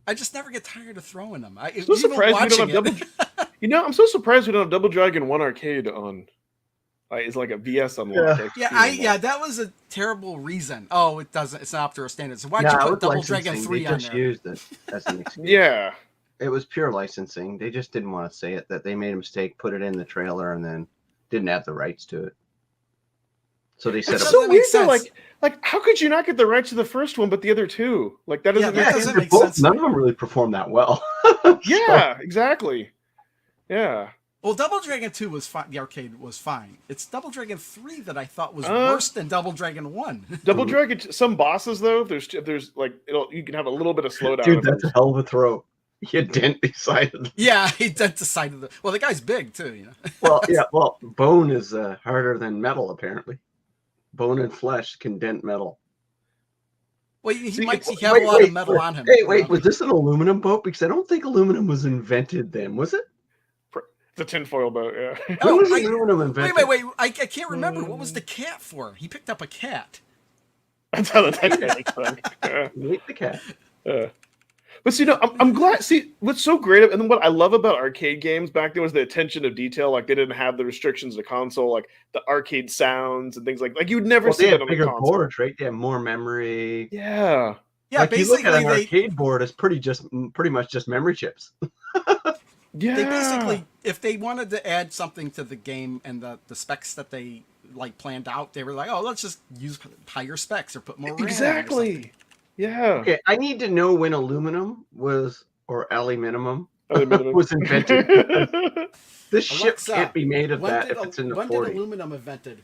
I just never get tired of throwing them. I'm so surprised we don't have I'm so surprised we don't have Double Dragon 1 arcade on. It's like a VS unlock. Yeah, that was a terrible reason. Oh, it doesn't. It's not up to our standards. So why'd you put Double Dragon 3 on there? They just used it as an excuse. Yeah. It was pure licensing. They just didn't want to say it, that they made a mistake, put it in the trailer, and then didn't have the rights to it. So they said, "It's so weird. Though, like, how could you not get the rights to the first one, but the other 2? Like, that doesn't make sense. None of them really performed that well. Yeah, exactly. Yeah. Well, Double Dragon 2 was fine. The arcade was fine. It's Double Dragon 3 that I thought was worse than Double Dragon 1. Double Dragon, some bosses though, there's like you can have a little bit of slowdown. Dude, that's a hell of a throw. You dent the side of the... Yeah, he dent the side of the... Well, the guy's big, too, Well, bone is harder than metal, apparently. Bone and flesh can dent metal. Well, he might have a lot of metal on him. Hey, wait, was this an aluminum boat? Because I don't think aluminum was invented then, was it? It's a tinfoil boat, yeah. When was aluminum invented? Wait, I can't remember. What was the cat for? He picked up a cat. That's how the Titanic sunk. Meet the cat. But see, I'm glad. See, what's so great, and then what I love about arcade games back then was the attention to detail. Like they didn't have the restrictions of the console, like the arcade sounds and things like you would never see that on bigger the console. Boards, right? They have more memory. Yeah. Like basically, you look at an arcade board, it's pretty much just memory chips. Yeah. They basically, if they wanted to add something to the game and the specs that they planned out, they were like, oh, let's just use higher specs or put more RAM. Exactly. Yeah. Okay, I need to know when aluminum was, or aluminum was invented. This ship can't be made of that if it's in the 40s. When did aluminum invented?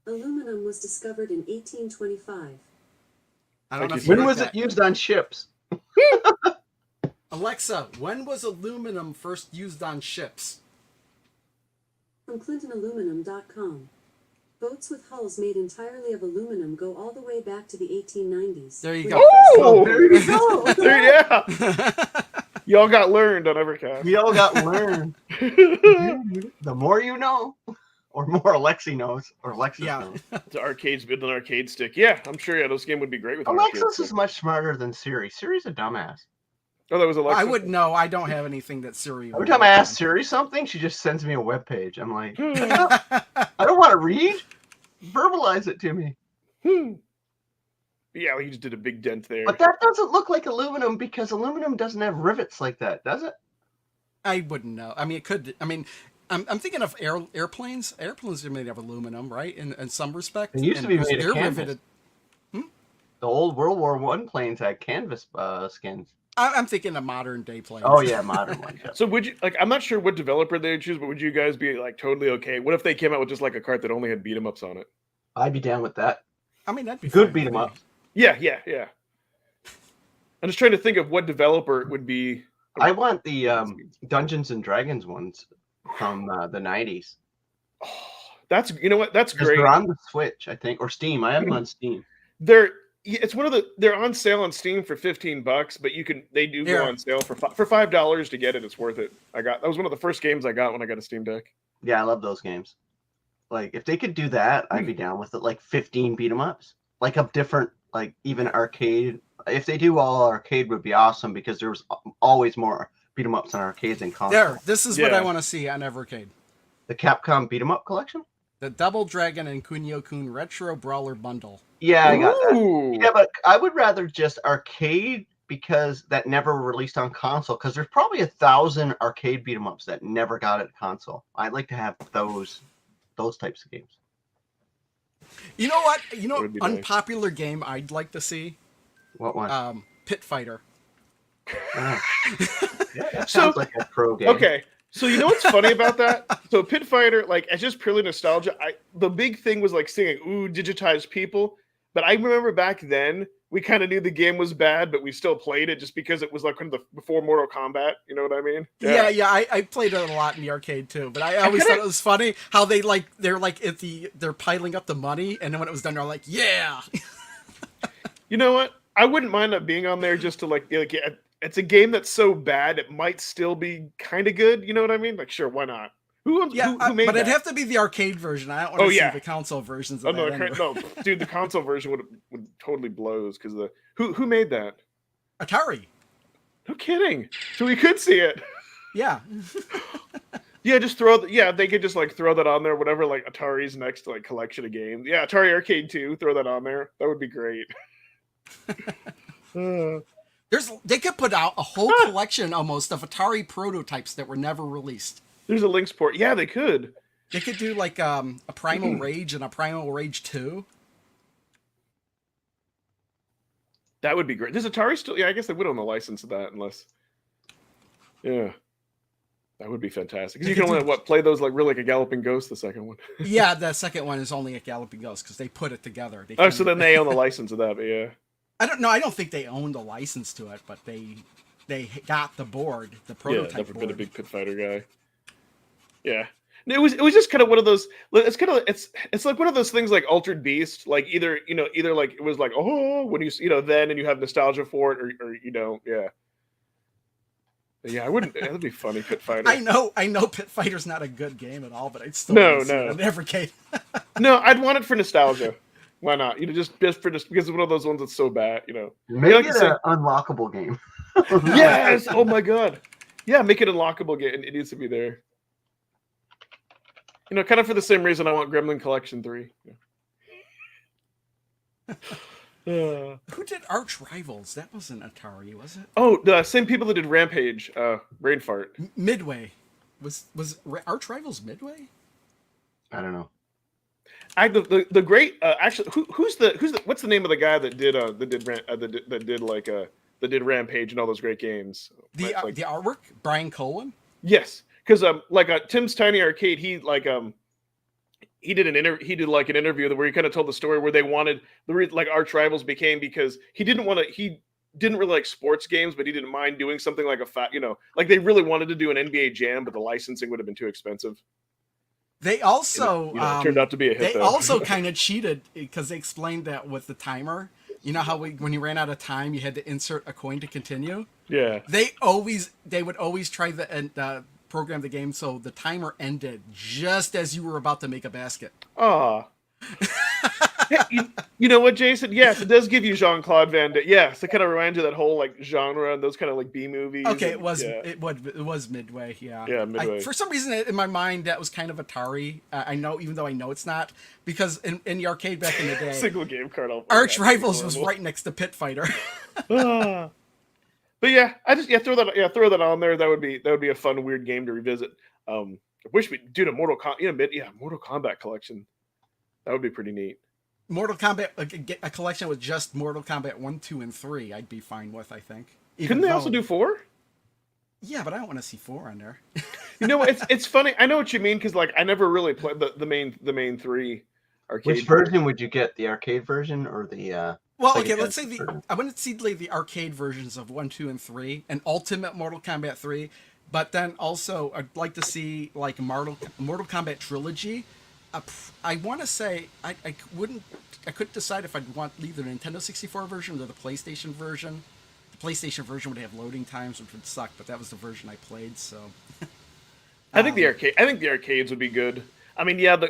Aluminum was discovered in 1825. I don't know. When was it used on ships? Alexa, when was aluminum first used on ships? From ClintonAluminum.com. Boats with hulls made entirely of aluminum go all the way back to the 1890s. There you when go. the first Oh, there you go. there, yeah. Y'all got learned on Evercast. We all got learned. The more you know, or more Alexi knows, or Alexis knows. The arcade's built an arcade stick. Yeah, I'm sure. Yeah, those games would be great with an arcade Alexis stick. is much smarter than Siri. Siri's a dumbass. Oh, that was Alexa. I wouldn't know. I don't have anything that Siri. Every time I ask Siri something, she just sends me a web page. I'm like, I don't want to read. Verbalize it to me. Yeah, he just did a big dent there. But that doesn't look like aluminum because aluminum doesn't have rivets like that, does it? I wouldn't know. I mean, it could. I mean, I'm thinking of airplanes. Airplanes are made of aluminum, right? In some respect, They used to be made of canvas. riveted. The old World War I planes had canvas skins. I'm thinking of modern day planes. Oh yeah, modern ones. Yeah. So would you like? I'm not sure what developer they would choose, but would you guys be like totally okay? What if they came out with just like a cart that only had beat 'em ups on it? I'd be down with that. I mean, that'd be Good fine beat with 'em me. up. Yeah. I'm just trying to think of what developer it would be. I want the Dungeons and Dragons ones from the 90s. Oh, that's what? That's Because great. they're on the Switch, I think, or Steam. I have them on Steam. They're on sale on Steam for $15, but they do go on sale for $5 to get it. It's worth it. That was one of the first games I got when I got a Steam Deck. Yeah, I love those games. Like if they could do that, I'd be down with it. Like 15 beat 'em ups, like of different, like even arcade. If they do all arcade, would be awesome because there's always more beat 'em ups on arcades and consoles. This is what I want to see on Evercade. The Capcom beat 'em up collection. The Double Dragon and Kunio-kun Retro Brawler Bundle. Yeah, I got that. Ooh. Yeah, but I would rather just arcade because that never released on console. Because there's probably 1,000 arcade beat 'em ups that never got it console. I'd like to have those types of games. You know what? Would be nice. Unpopular game I'd like to see. What one? Pit Fighter. Yeah, that sounds like a pro game. Okay. So you know what's funny about that? So Pit Fighter, like, it's just purely nostalgia. The big thing was like saying, "Ooh, digitized people." But I remember back then we kind of knew the game was bad, but we still played it just because it was like before Mortal Kombat. You know what I mean? Yeah. I played it a lot in the arcade too. But I always thought it was funny how they're piling up the money, and then when it was done, they're like, "Yeah." You know what? I wouldn't mind that being on there just to it's a game that's so bad it might still be kind of good. You know what I mean? Like, sure, why not? Who made but that? it'd have to be the arcade version. I don't want to see the console versions of that. Anyway. No, dude, the console version would totally blows because who made that? Atari. No kidding. So we could see it. Yeah. Yeah, just they could just like throw that on there, whatever, like Atari's next like collection of games. Yeah, Atari Arcade 2, throw that on there. That would be great. They could put out a whole collection almost of Atari prototypes that were never released. There's a Lynx port. Yeah, they could. They could do like a Primal Rage and a Primal Rage 2. That would be great. Does Atari still? Yeah, I guess they would own the license of that unless. Yeah. That would be fantastic. Because you can only play those like a Galloping Ghost, the second one. Yeah, the second one is only a Galloping Ghost because they put it together. So then they own the license of that, but yeah. I don't know. I don't think they own the license to it, but they got the board, the prototype board. Never been a big Pit Fighter guy. Yeah. It was just kind of one of those. It's like one of those things like Altered Beast. Like either like it was like when you then and you have nostalgia for it or you don't. Yeah. Yeah, I wouldn't. That'd be funny, Pit Fighter. I know, Pit Fighter's not a good game at all, but I'd still no. see it on Evercade. No, I'd want it for nostalgia. Why not? Just because it's one of those ones that's so bad. Make it an unlockable game. Yes. Oh my god. Yeah, make it an unlockable game. It needs to be there. Kind of for the same reason I want Gremlin Collection 3. Who did Arch Rivals? That wasn't Atari, was it? Oh, the same people that did Rampage, Brain Fart. Midway. Was Arch Rivals Midway? I don't know. The great actually who's what's the name of the guy that did Rampage and all those great games? The artwork, Brian Colwyn. Yes, because Tim's Tiny Arcade, he did an interview where he kind of told the story where they wanted Arch Rivals became because he didn't really like sports games, but he didn't mind doing something like they really wanted to do an NBA Jam, but the licensing would have been too expensive. They also it turned out to be a hit. They though. also kind of cheated because they explained that with the timer. You know how when you ran out of time, you had to insert a coin to continue. Yeah. They would always try and program the game so the timer ended just as you were about to make a basket. Ah. Hey, you know what, Jason? Yes, it does give you Jean-Claude Van Damme. Yes, it kind of reminds you of that whole like genre and those kind of like B movies. Okay, and, it was Midway. Yeah. Yeah, Midway. For some reason, in my mind, that was kind of Atari. I know, even though I know it's not, because in the arcade back in the day, single game card. Arch Rivals was right next to Pit Fighter. But yeah, throw that on there. That would be a fun weird game to revisit. I wish we do a Mortal Kombat collection. That would be pretty neat. Mortal Kombat, a collection with just Mortal Kombat 1, 2, and 3, I'd be fine with, I think. Couldn't they also do 4? Yeah, but I don't want to see 4 on there. You know, it's funny. I know what you mean because like I never really played the main 3 arcade. Which version would you get? The arcade version or the? Well, okay, let's say I wouldn't see like the arcade versions of 1, 2, and 3, and Ultimate Mortal Kombat 3, but then also I'd like to see like Mortal Kombat Trilogy. I want to say I couldn't decide if I'd want either the Nintendo 64 version or the PlayStation version. The PlayStation version would have loading times, which would suck, but that was the version I played. So, I think the arcades would be good. I mean, yeah,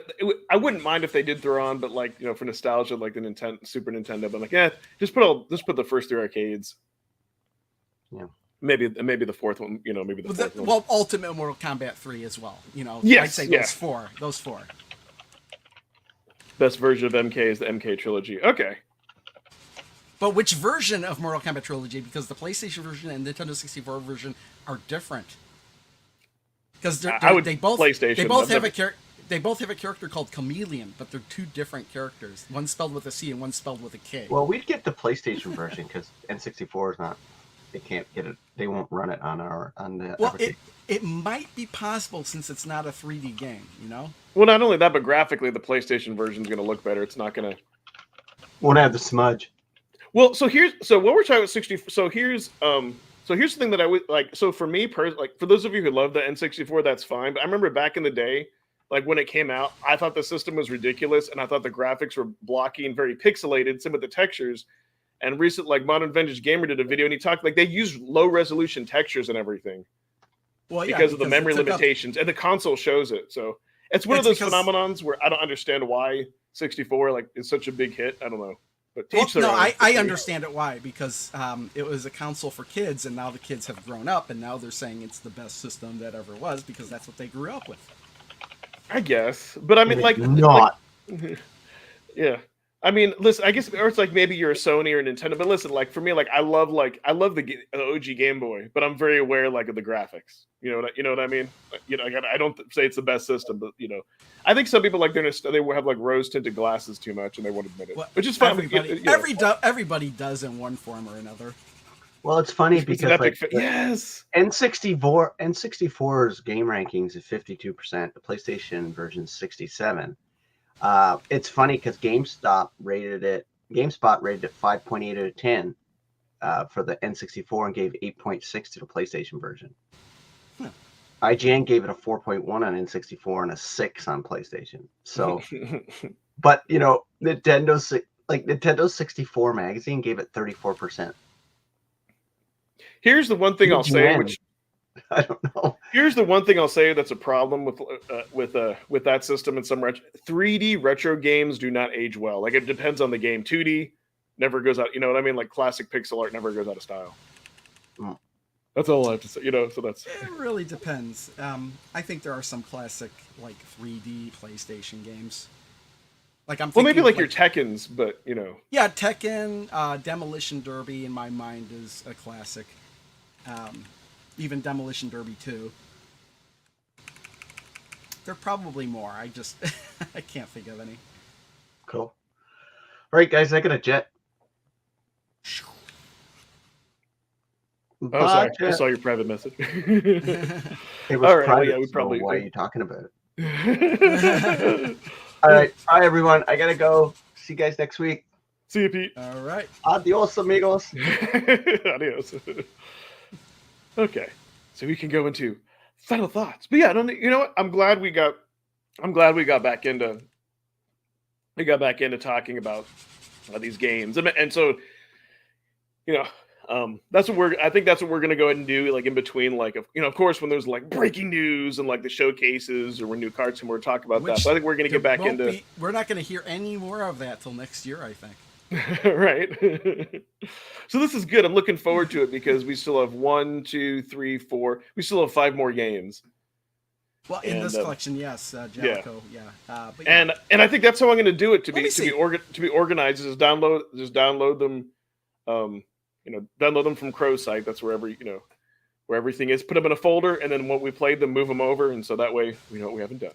I wouldn't mind if they did throw on, but like for nostalgia, like the Super Nintendo. But like, just put the first 3 arcades. Yeah. Maybe the fourth one. Maybe the fourth one. Well, Ultimate Mortal Kombat 3 as well. Yes, I'd say those four. Best version of MK is the MK trilogy. Okay. But which version of Mortal Kombat Trilogy? Because the PlayStation version and Nintendo 64 version are different. Because they both have a character called Chameleon, but they're 2 different characters. One spelled with a C and one spelled with a K. Well, we'd get the PlayStation version because N64 is not. They can't get it. They won't run it on the. Well, it might be possible since it's not a 3D game. Well, not only that, but graphically, the PlayStation version is going to look better. It's not going to. Won't have the smudge. Well, so what we're talking about 60. So here's the thing that I would like. So for me, like for those of you who love the N64, that's fine. But I remember back in the day, like when it came out, I thought the system was ridiculous, and I thought the graphics were blocky and very pixelated. Some of the textures, and recent like Modern Vintage Gamer did a video, and he talked like they used low resolution textures and everything. Well, because of the memory limitations, and the console shows it. So it's one of those phenomenons where I don't understand why 64 like is such a big hit. I don't know. But I understand it why, because it was a console for kids, and now the kids have grown up, and now they're saying it's the best system that ever was because that's what they grew up with. I guess, but I mean, like, not. Yeah, I mean, listen, I guess, or it's like maybe you're a Sony or a Nintendo, but listen, like for me, like I love the OG Game Boy, but I'm very aware like of the graphics. You know what I mean? I don't say it's the best system, but I think some people like they have like rose tinted glasses too much and they won't admit it, which is fine. Everybody does in one form or another. Well, it's funny because like, yes, N64's game rankings is 52%. The PlayStation version is 67%. It's funny because GameSpot rated it 5.8 out of 10 for the N64 and gave 8.6 to the PlayStation version. IGN gave it a 4.1 on N64 and a 6 on PlayStation. So, but Nintendo 64 magazine gave it 34%. Here's the one thing I'll say, which I don't know. Here's the one thing I'll say that's a problem with that system in some 3D retro games do not age well. Like it depends on the game. 2D never goes out. You know what I mean? Like classic pixel art never goes out of style. That's all I have to say. So that's. It really depends. I think there are some classic like 3D PlayStation games. Like maybe like your Tekkens, but Yeah, Tekken, Demolition Derby in my mind is a classic. Even Demolition Derby 2. There are probably more. I just I can't think of any. Cool. All right, guys, I got a jet. Oh, sorry. I saw your private message. It was all right. private, Yeah, we probably. Why are you talking about it? All right. Bye, everyone. I got to go. See you guys next week. See you, Pete. All right. Adios, amigos. Adios. Okay. So we can go into final thoughts. But yeah, you know what? I'm glad we got I'm glad we got back into talking about these games, and so that's what I think that's what we're gonna go ahead and do, like in between, like of course when there's like breaking news and like the showcases or when new cards come, we're talk about that. So I think we're gonna get back into. We're not gonna hear any more of that till next year, I think. Right. So this is good. I'm looking forward to it because we still have 1, 2, 3, 4. We still have 5 more games. Well, in this collection, yes, Jaleco, yeah. But yeah. And I think that's how I'm going to do it to be organized. Is download them, download them from Crow's site. That's where everything is. Put them in a folder, and then when we played them, move them over, and so that way we know what we haven't done.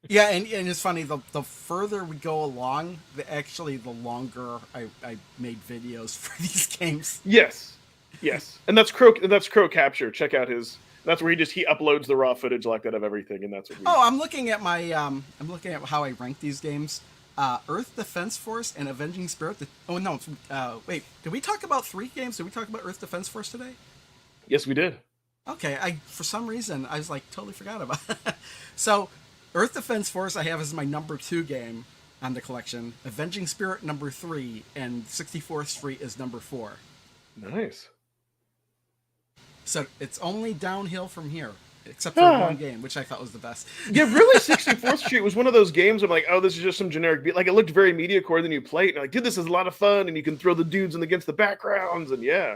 Yeah, and it's funny, the further we go along, the longer I made videos for these games. Yes, and that's Crow Capture. Check out his. That's where he uploads the raw footage like that of everything, and that's what. I'm looking at I'm looking at how I rank these games. Earth Defense Force and Avenging Spirit. Wait, did we talk about 3 games? Did we talk about Earth Defense Force today? Yes, we did. Okay, for some reason I was like totally forgot about it. So. Earth Defense Force I have as my number 2 game on the collection. Avenging Spirit number 3, and 64th Street is number 4. Nice. So it's only downhill from here, except for one game, which I thought was the best. Yeah, really, 64th Street was one of those games where I'm like, oh, this is just some generic beat. Like, it looked very media core, then you play it, and like, dude, this is a lot of fun, and you can throw the dudes in against the backgrounds, and yeah.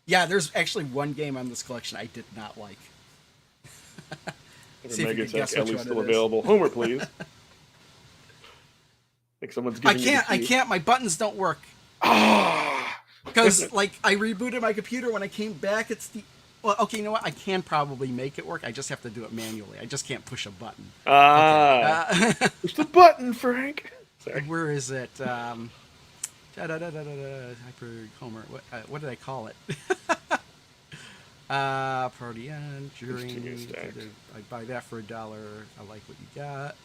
Yeah, there's actually one game on this collection I did not like. See if you can guess which one still available. Homer, please. Like someone's giving I can't. My buttons don't work. Because like I rebooted my computer when I came back. Okay, you know what? I can probably make it work. I just have to do it manually. I just can't push a button. Push the button, Frank. Sorry. Where is it? Hyper Homer. What did I call it? Party on during. I buy that for $1. I like what you got.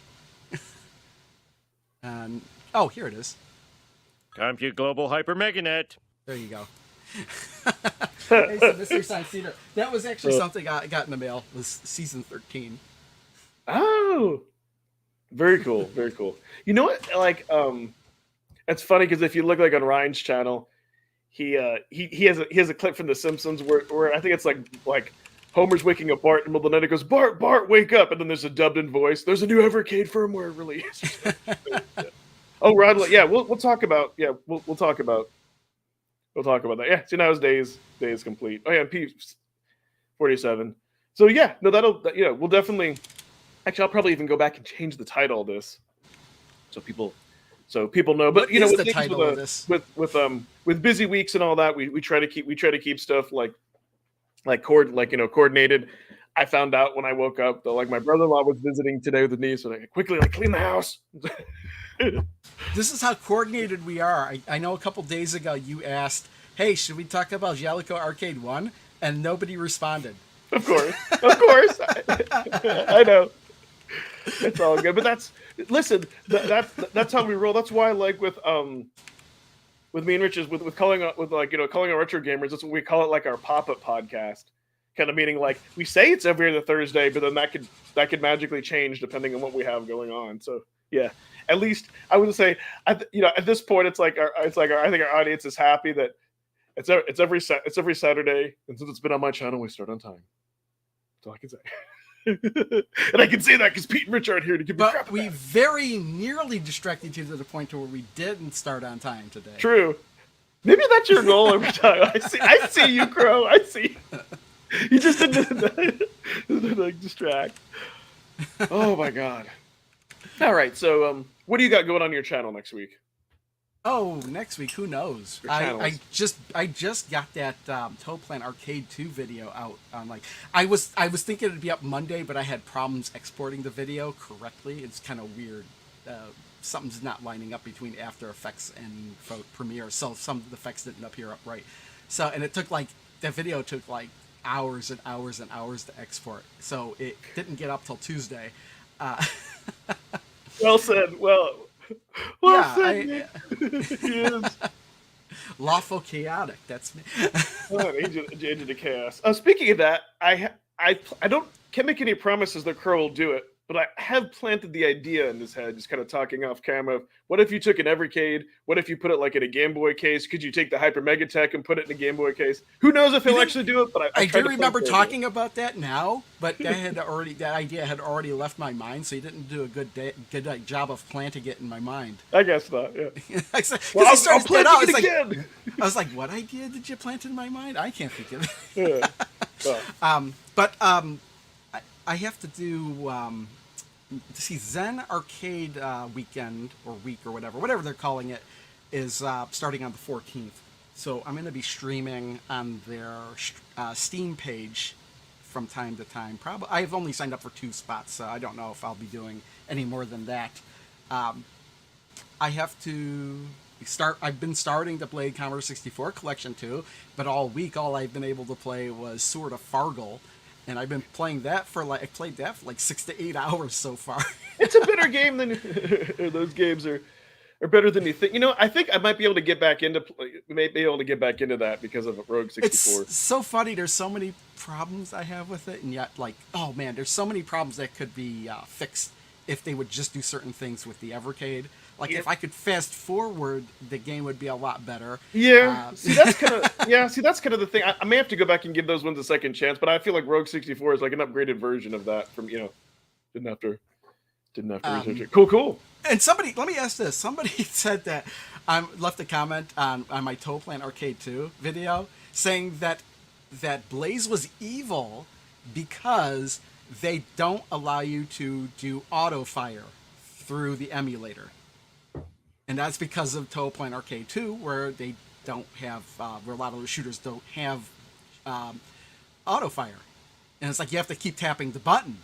Oh, here it is. Compute Global Hyper Meganet. There you go. Hey, so Mystery Science Theater. That was actually something I got in the mail. It was season 13. Oh, very cool, very cool. You know what? Like, it's funny because if you look like on Ryan's channel. He has a clip from The Simpsons where I think it's like Homer's waking up Bart in the middle of the night. He goes, Bart, wake up! And then there's a dubbed-in voice. There's a new Evercade firmware release. Oh, Rod, yeah, we'll talk about we'll talk about that. Yeah, so now his day is complete. Oh yeah, P47. So yeah, no, we'll definitely. Actually, I'll probably even go back and change the title of this, so people know. But what is the title of this? With busy weeks and all that, we try to keep stuff coordinated. I found out when I woke up that like my brother-in-law was visiting today with his niece, so I quickly clean the house. This is how coordinated we are. I know a couple days ago you asked, "Hey, should we talk about Jaleco Arcade 1?" and nobody responded. Of course. I know. It's all good, but that's how we roll. That's why, like with me and Rich's, with calling our retro gamers, that's what we call it, like our pop-up podcast. Kind of meaning like we say it's every other Thursday, but then that could magically change depending on what we have going on. So yeah, at least I would say, at this point, I think our audience is happy that it's every Saturday, and since it's been on my channel, we start on time. That's all I can say. And I can say that because Pete and Rich aren't here to give me crap. But we very nearly distracted you to the point where we didn't start on time today. True. Maybe that's your goal every time. I see you, Crow. I see. You just didn't distract. Oh my god. All right. So, what do you got going on your channel next week? Oh, next week, who knows? I just got that Toe Plant Arcade 2 video out on I was thinking it'd be up Monday, but I had problems exporting the video correctly. It's kind of weird. Something's not lining up between After Effects and Premiere, so some of the effects didn't appear up right. So, and it took that video took hours and hours and hours to export. So it didn't get up till Tuesday. Well said. Well said. Yes. Lawful chaotic. That's me. Agent of Chaos. Speaking of that, I don't can't make any promises that Crow will do it, but I have planted the idea in his head, just kind of talking off camera. What if you took an Evercade? What if you put it like in a Game Boy case? Could you take the Hyper Mega Tech and put it in a Game Boy case? Who knows if he'll actually do it? But I do remember talking about that now, but that idea had already left my mind, so you didn't do a good job of planting it in my mind. I guess not. Yeah. Well, I'll plant it again. I was like, what idea did you plant in my mind? I can't think of it. Yeah. Well. I have to do Zen Arcade weekend or week or whatever they're calling it is starting on the 14th. So I'm going to be streaming on their Steam page from time to time. Probably I've only signed up for 2 spots, so I don't know if I'll be doing any more than that. I have to start. I've been starting to play Commodore 64 Collection 2, but all week all I've been able to play was Sword of Fargle. And I've been playing that I played that for like 6 to 8 hours so far. It's a better game than those games are better than you think. You know, I think I might be able to get back into that because of Rogue 64. It's so funny. There's so many problems I have with it, and yet, like, oh man, there's so many problems that could be fixed if they would just do certain things with the Evercade. Like, if I could fast forward, the game would be a lot better. Yeah. That's kind of the thing. I may have to go back and give those ones a second chance, but I feel like Rogue 64 is like an upgraded version of that from, didn't have to research it. Cool. And let me ask this. Somebody said that, left a comment on my Toe Plant Arcade 2 video saying that Blaze was evil because they don't allow you to do auto fire through the emulator. And that's because of Toe Plant Arcade 2, where they don't have, where a lot of the shooters don't have auto fire. And it's like you have to keep tapping the button.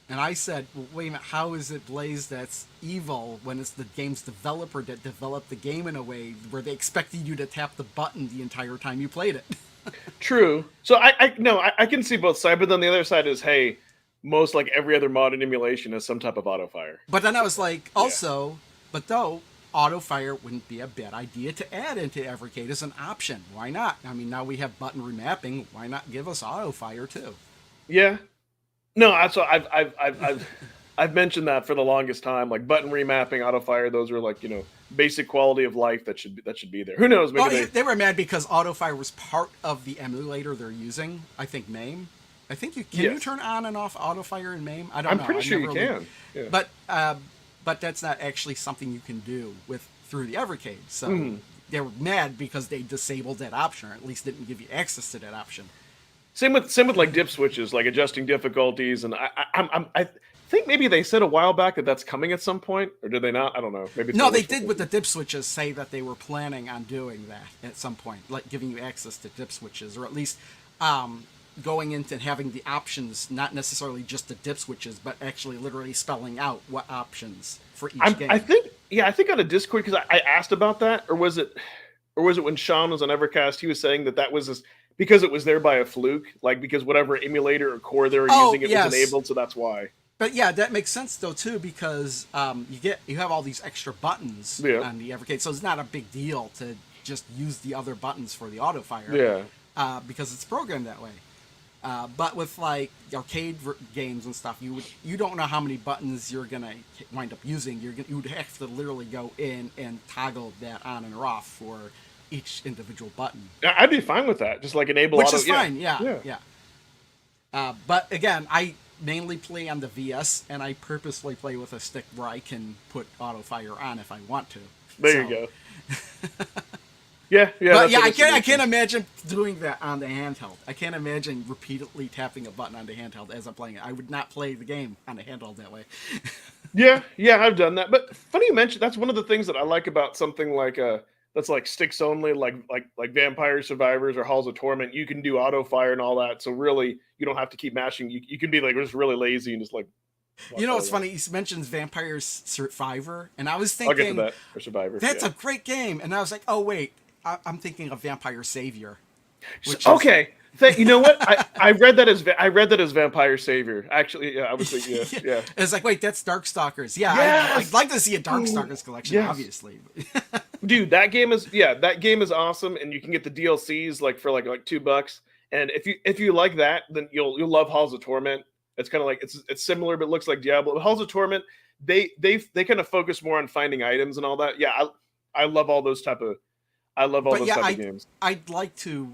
And I said, well, wait a minute, how is it Blaze that's evil when it's the game's developer that developed the game in a way where they expected you to tap the button the entire time you played it? True. So I can see both sides, but then the other side is, hey, most like every other modern emulation has some type of auto fire. But then I was like, though, auto fire wouldn't be a bad idea to add into Evercade as an option. Why not? I mean, now we have button remapping. Why not give us auto fire too? Yeah. No, I've mentioned that for the longest time. Like button remapping, auto fire, those are like basic quality of life that should be there. Who knows? Maybe they were mad because auto fire was part of the emulator they're using. I think MAME. I think you turn on and off auto fire in MAME. I don't know. I'm pretty sure you can. Yeah. But that's not actually something you can do through the Evercade. So they were mad because they disabled that option, or at least didn't give you access to that option. Same with like dip switches, like adjusting difficulties, and I think maybe they said a while back that that's coming at some point, or did they not? I don't know. Maybe no, they did with the dip switches say that they were planning on doing that at some point, like giving you access to dip switches, or at least going into having the options, not necessarily just the dip switches, but actually literally spelling out what options for each game. I think on a Discord, because I asked about that, or was it when Sean was on Evercast, he was saying that was because it was there by a fluke, like because whatever emulator or core they were using, it was enabled, so that's why. But yeah, that makes sense though too, because you have all these extra buttons on the Evercade, so it's not a big deal to just use the other buttons for the auto fire. Yeah. Because it's programmed that way. But with like arcade games and stuff, you don't know how many buttons you're gonna wind up using. You would have to literally go in and toggle that on and off for each individual button. I'd be fine with that. Just like enable auto. Which is fine. Yeah. But again, I mainly play on the VS, and I purposely play with a stick where I can put auto fire on if I want to. There you go. Yeah. But I can't imagine doing that on the handheld. I can't imagine repeatedly tapping a button on the handheld as I'm playing it. I would not play the game on the handheld that way. Yeah, I've done that. But funny you mentioned, that's one of the things that I like about something like that's like sticks only, like Vampire Survivors or Halls of Torment. You can do auto fire and all that, so really you don't have to keep mashing. You can be like just really lazy and just like. It's funny. He mentions Vampire Survivor, and I was thinking, I'll get to that, or Survivor. That's a great game, and I was like, oh wait. I'm thinking of Vampire Savior. Okay, you know what? I read that as Vampire Savior. Actually, yeah, I was thinking, yeah. It's like, wait, that's Darkstalkers. Yeah, yes! I'd like to see a Darkstalkers collection, obviously. Dude, that game is awesome, and you can get the DLCs like for like $2. And if you like that, then you'll love Halls of Torment It's kind of like it's similar, but it looks like Diablo. Halls of Torment, they kind of focus more on finding items and all that. Yeah, I love all those type of of games. I'd like to.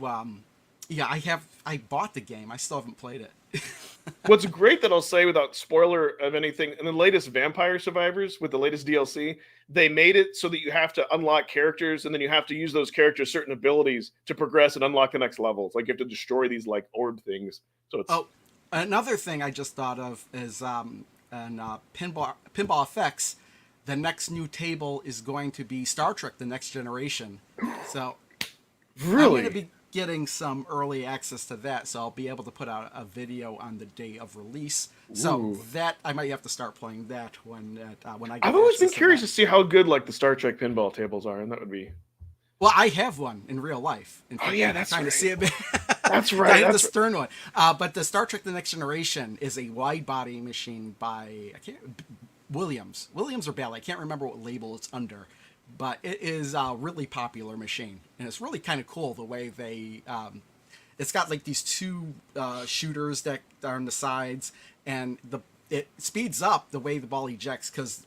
I bought the game. I still haven't played it. What's great that I'll say without spoiler of anything, in the latest Vampire Survivors with the latest DLC, they made it so that you have to unlock characters and then you have to use those characters' certain abilities to progress and unlock the next levels. Like you have to destroy these like orb things. So it's another thing I just thought of is Pinball Effects. The next new table is going to be Star Trek: The Next Generation. So really, I'm going to be getting some early access to that, so I'll be able to put out a video on the day of release. So Ooh. that I might have to start playing that when I. I've always been curious to see how good like the Star Trek pinball tables are, and that would be. Well, I have one in real life. Oh yeah, that's trying right. to see it. That's right. I have the Stern one. But the Star Trek: The Next Generation is a wide body machine by Williams or Bally. I can't remember what label it's under. But it is a really popular machine, and it's really kind of cool the way they. It's got like these two shooters that are on the sides, and it speeds up the way the ball ejects because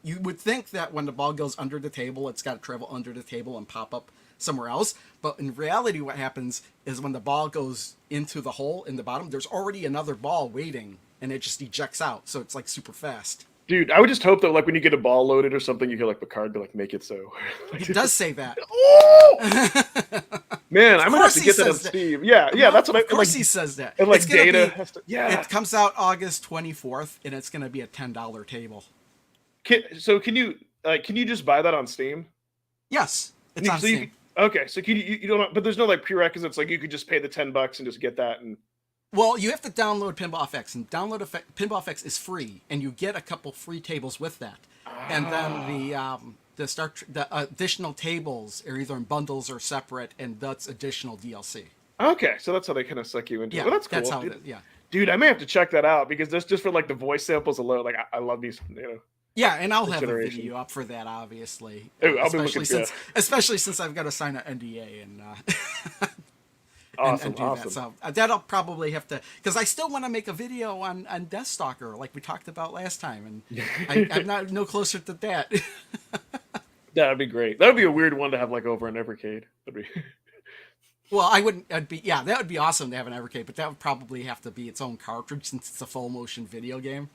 you would think that when the ball goes under the table, it's got to travel under the table and pop up somewhere else. But in reality, what happens is when the ball goes into the hole in the bottom, there's already another ball waiting, and it just ejects out. So it's like super fast. Dude, I would just hope that like when you get a ball loaded or something, you get like Picard to like make it so. It does say that. Oh! Man, I might have to get that on Steam. Yeah, that's what I. Of course, he says that. And like Data has to. Yeah. It comes out August 24th, and it's going to be a $10 table. So can you just buy that on Steam? Yes, it's on Steam. Okay, so you don't, but there's no like prerequisites. Like you could just pay the $10 and just get that and. Well, you have to download Pinball FX, and Pinball FX is free, and you get a couple free tables with that. And then the additional tables are either in bundles or separate, and that's additional DLC. Okay, so that's how they kind of suck you into it. Well, that's cool. That's how dude. yeah. Dude, I may have to check that out because that's just for like the voice samples alone. Like I love these, Yeah, and I'll have a video up for that, obviously. Ooh, I'll be looking especially since I've got to sign an NDA and. Awesome, and do awesome. That. So that'll probably have to, because I still want to make a video on Deathstalker, like we talked about last time, and I'm not no closer to that. That'd be great. That would be a weird one to have like over an Evercade. That'd be. Well, I wouldn't. That would be awesome to have an Evercade, but that would probably have to be its own cartridge since it's a full motion video game.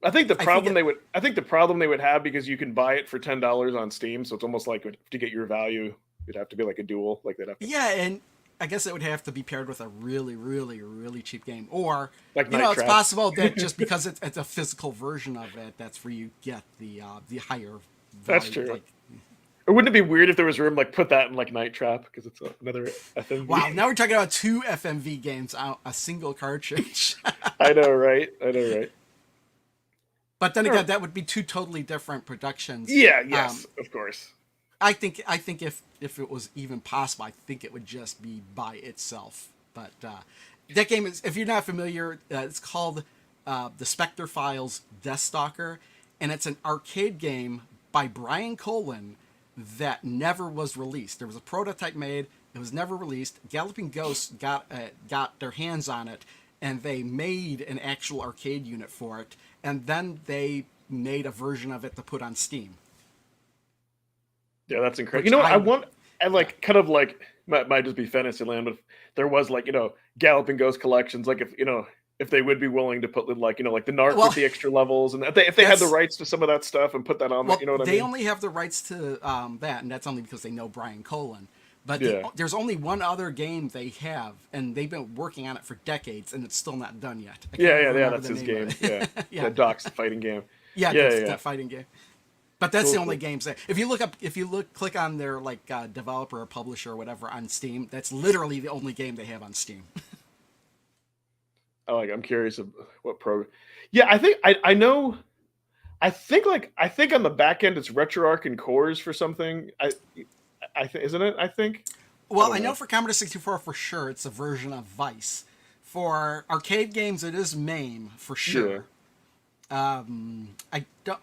I think the problem they would have, because you can buy it for $10 on Steam, so it's almost like to get your value. It'd have to be like a dual, like they'd have to. Yeah, and I guess it would have to be paired with a really, really, really cheap game, or like it's possible that just because it's a physical version of it, that's where you get the higher value. That's true. Like, or wouldn't it be weird if there was room like put that in like Night Trap because it's another FMV? Wow, now we're talking about two FMV games on a single cartridge. I know, right? But then again, that would be two totally different productions. Yeah. Yes. Of course. I think if it was even possible, I think it would just be by itself. But that game is, if you're not familiar, it's called The Spectre Files Deathstalker, and it's an arcade game by Brian Colin that never was released. There was a prototype made, it was never released. Galloping Ghosts got their hands on it, and they made an actual arcade unit for it, and then they made a version of it to put on Steam. Yeah, that's incredible. You know what? Might just be Fantasyland, but if there was like, Galloping Ghost collections, like if they would be willing to put like the NARC with the extra levels, and if they had the rights to some of that stuff and put that on, you know what I mean? They only have the rights to that, and that's only because they know Brian Colin. But there's only one other game they have, and they've been working on it for decades, and it's still not done yet. Yeah, that's his game. Yeah, the Doc's fighting game. That fighting game. But that's the only games that, if you click on their like developer or publisher or whatever on Steam, that's literally the only game they have on Steam. I'm curious of what program. Yeah, I think I know. I think on the back end it's RetroArch and Cores for something. I think, isn't it? I think. Well, I know for Commodore 64 for sure it's a version of Vice. For arcade games, it is MAME for sure. Yeah.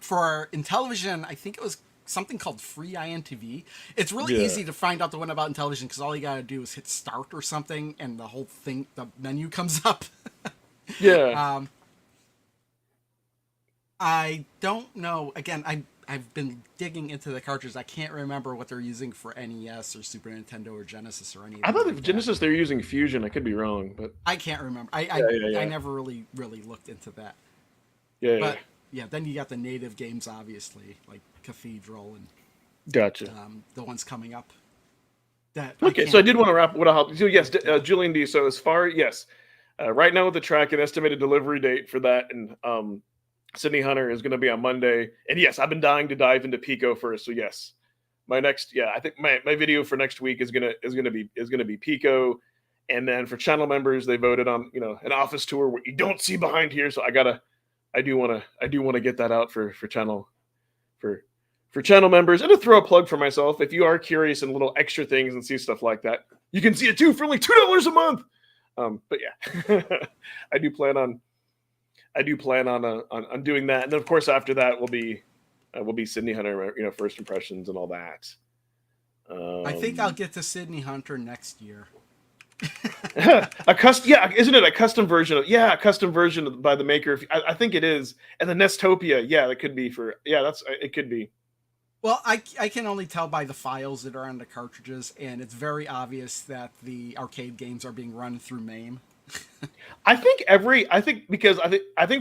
For Intellivision, I think it was something called Free INTV. It's really easy to find out the one about Intellivision because all you gotta do is hit start or something, and the whole thing, the menu comes up. Yeah. I don't know. Again, I've been digging into the cartridges. I can't remember what they're using for NES or Super Nintendo or Genesis or anything. I thought like the Genesis they're using Fusion. I could be wrong, but I can't remember. yeah. I never really looked into that. Yeah. But yeah, then you got the native games, obviously, like Cathedral and Gotcha. the ones coming up. That Okay, so I did want to wrap what I'll so yes, Julian D. So as far yes, right now with the track, an estimated delivery date for that and Sydney Hunter is going to be on Monday. And yes, I've been dying to dive into Pico first. So yes, my next I think my video for next week is gonna be Pico, and then for channel members they voted on an office tour what you don't see behind here. So I do want to get that out for channel for channel members, and to throw a plug for myself. If you are curious and little extra things and see stuff like that, you can see it too for only $2 a month. But yeah, I do plan on doing that, and then of course after that will be Sydney Hunter, first impressions and all that. I think I'll get to Sydney Hunter next year. Isn't it a custom version by the maker? I think it is, and the Nestopia, that could be it could be. Well, I can only tell by the files that are on the cartridges, and it's very obvious that the arcade games are being run through MAME. I think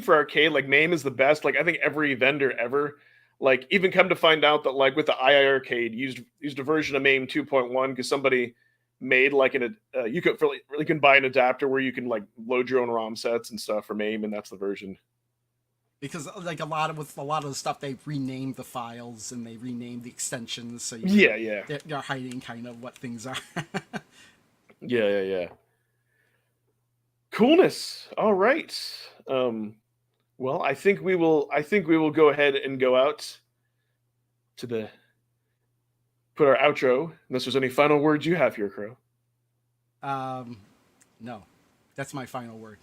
for arcade, like MAME is the best. Like I think every vendor ever, like even come to find out that like with the II Arcade used a version of MAME 2.1 because somebody made like you can buy an adapter where you can like load your own ROM sets and stuff for MAME, and that's the version. Because like a lot of the stuff, they renamed the files and they renamed the extensions, so they're hiding kind of what things are. Yeah. Coolness. All right. Well, I think we will go ahead and go out to put our outro. Unless there's any final words you have here, Crow. No, that's my final word.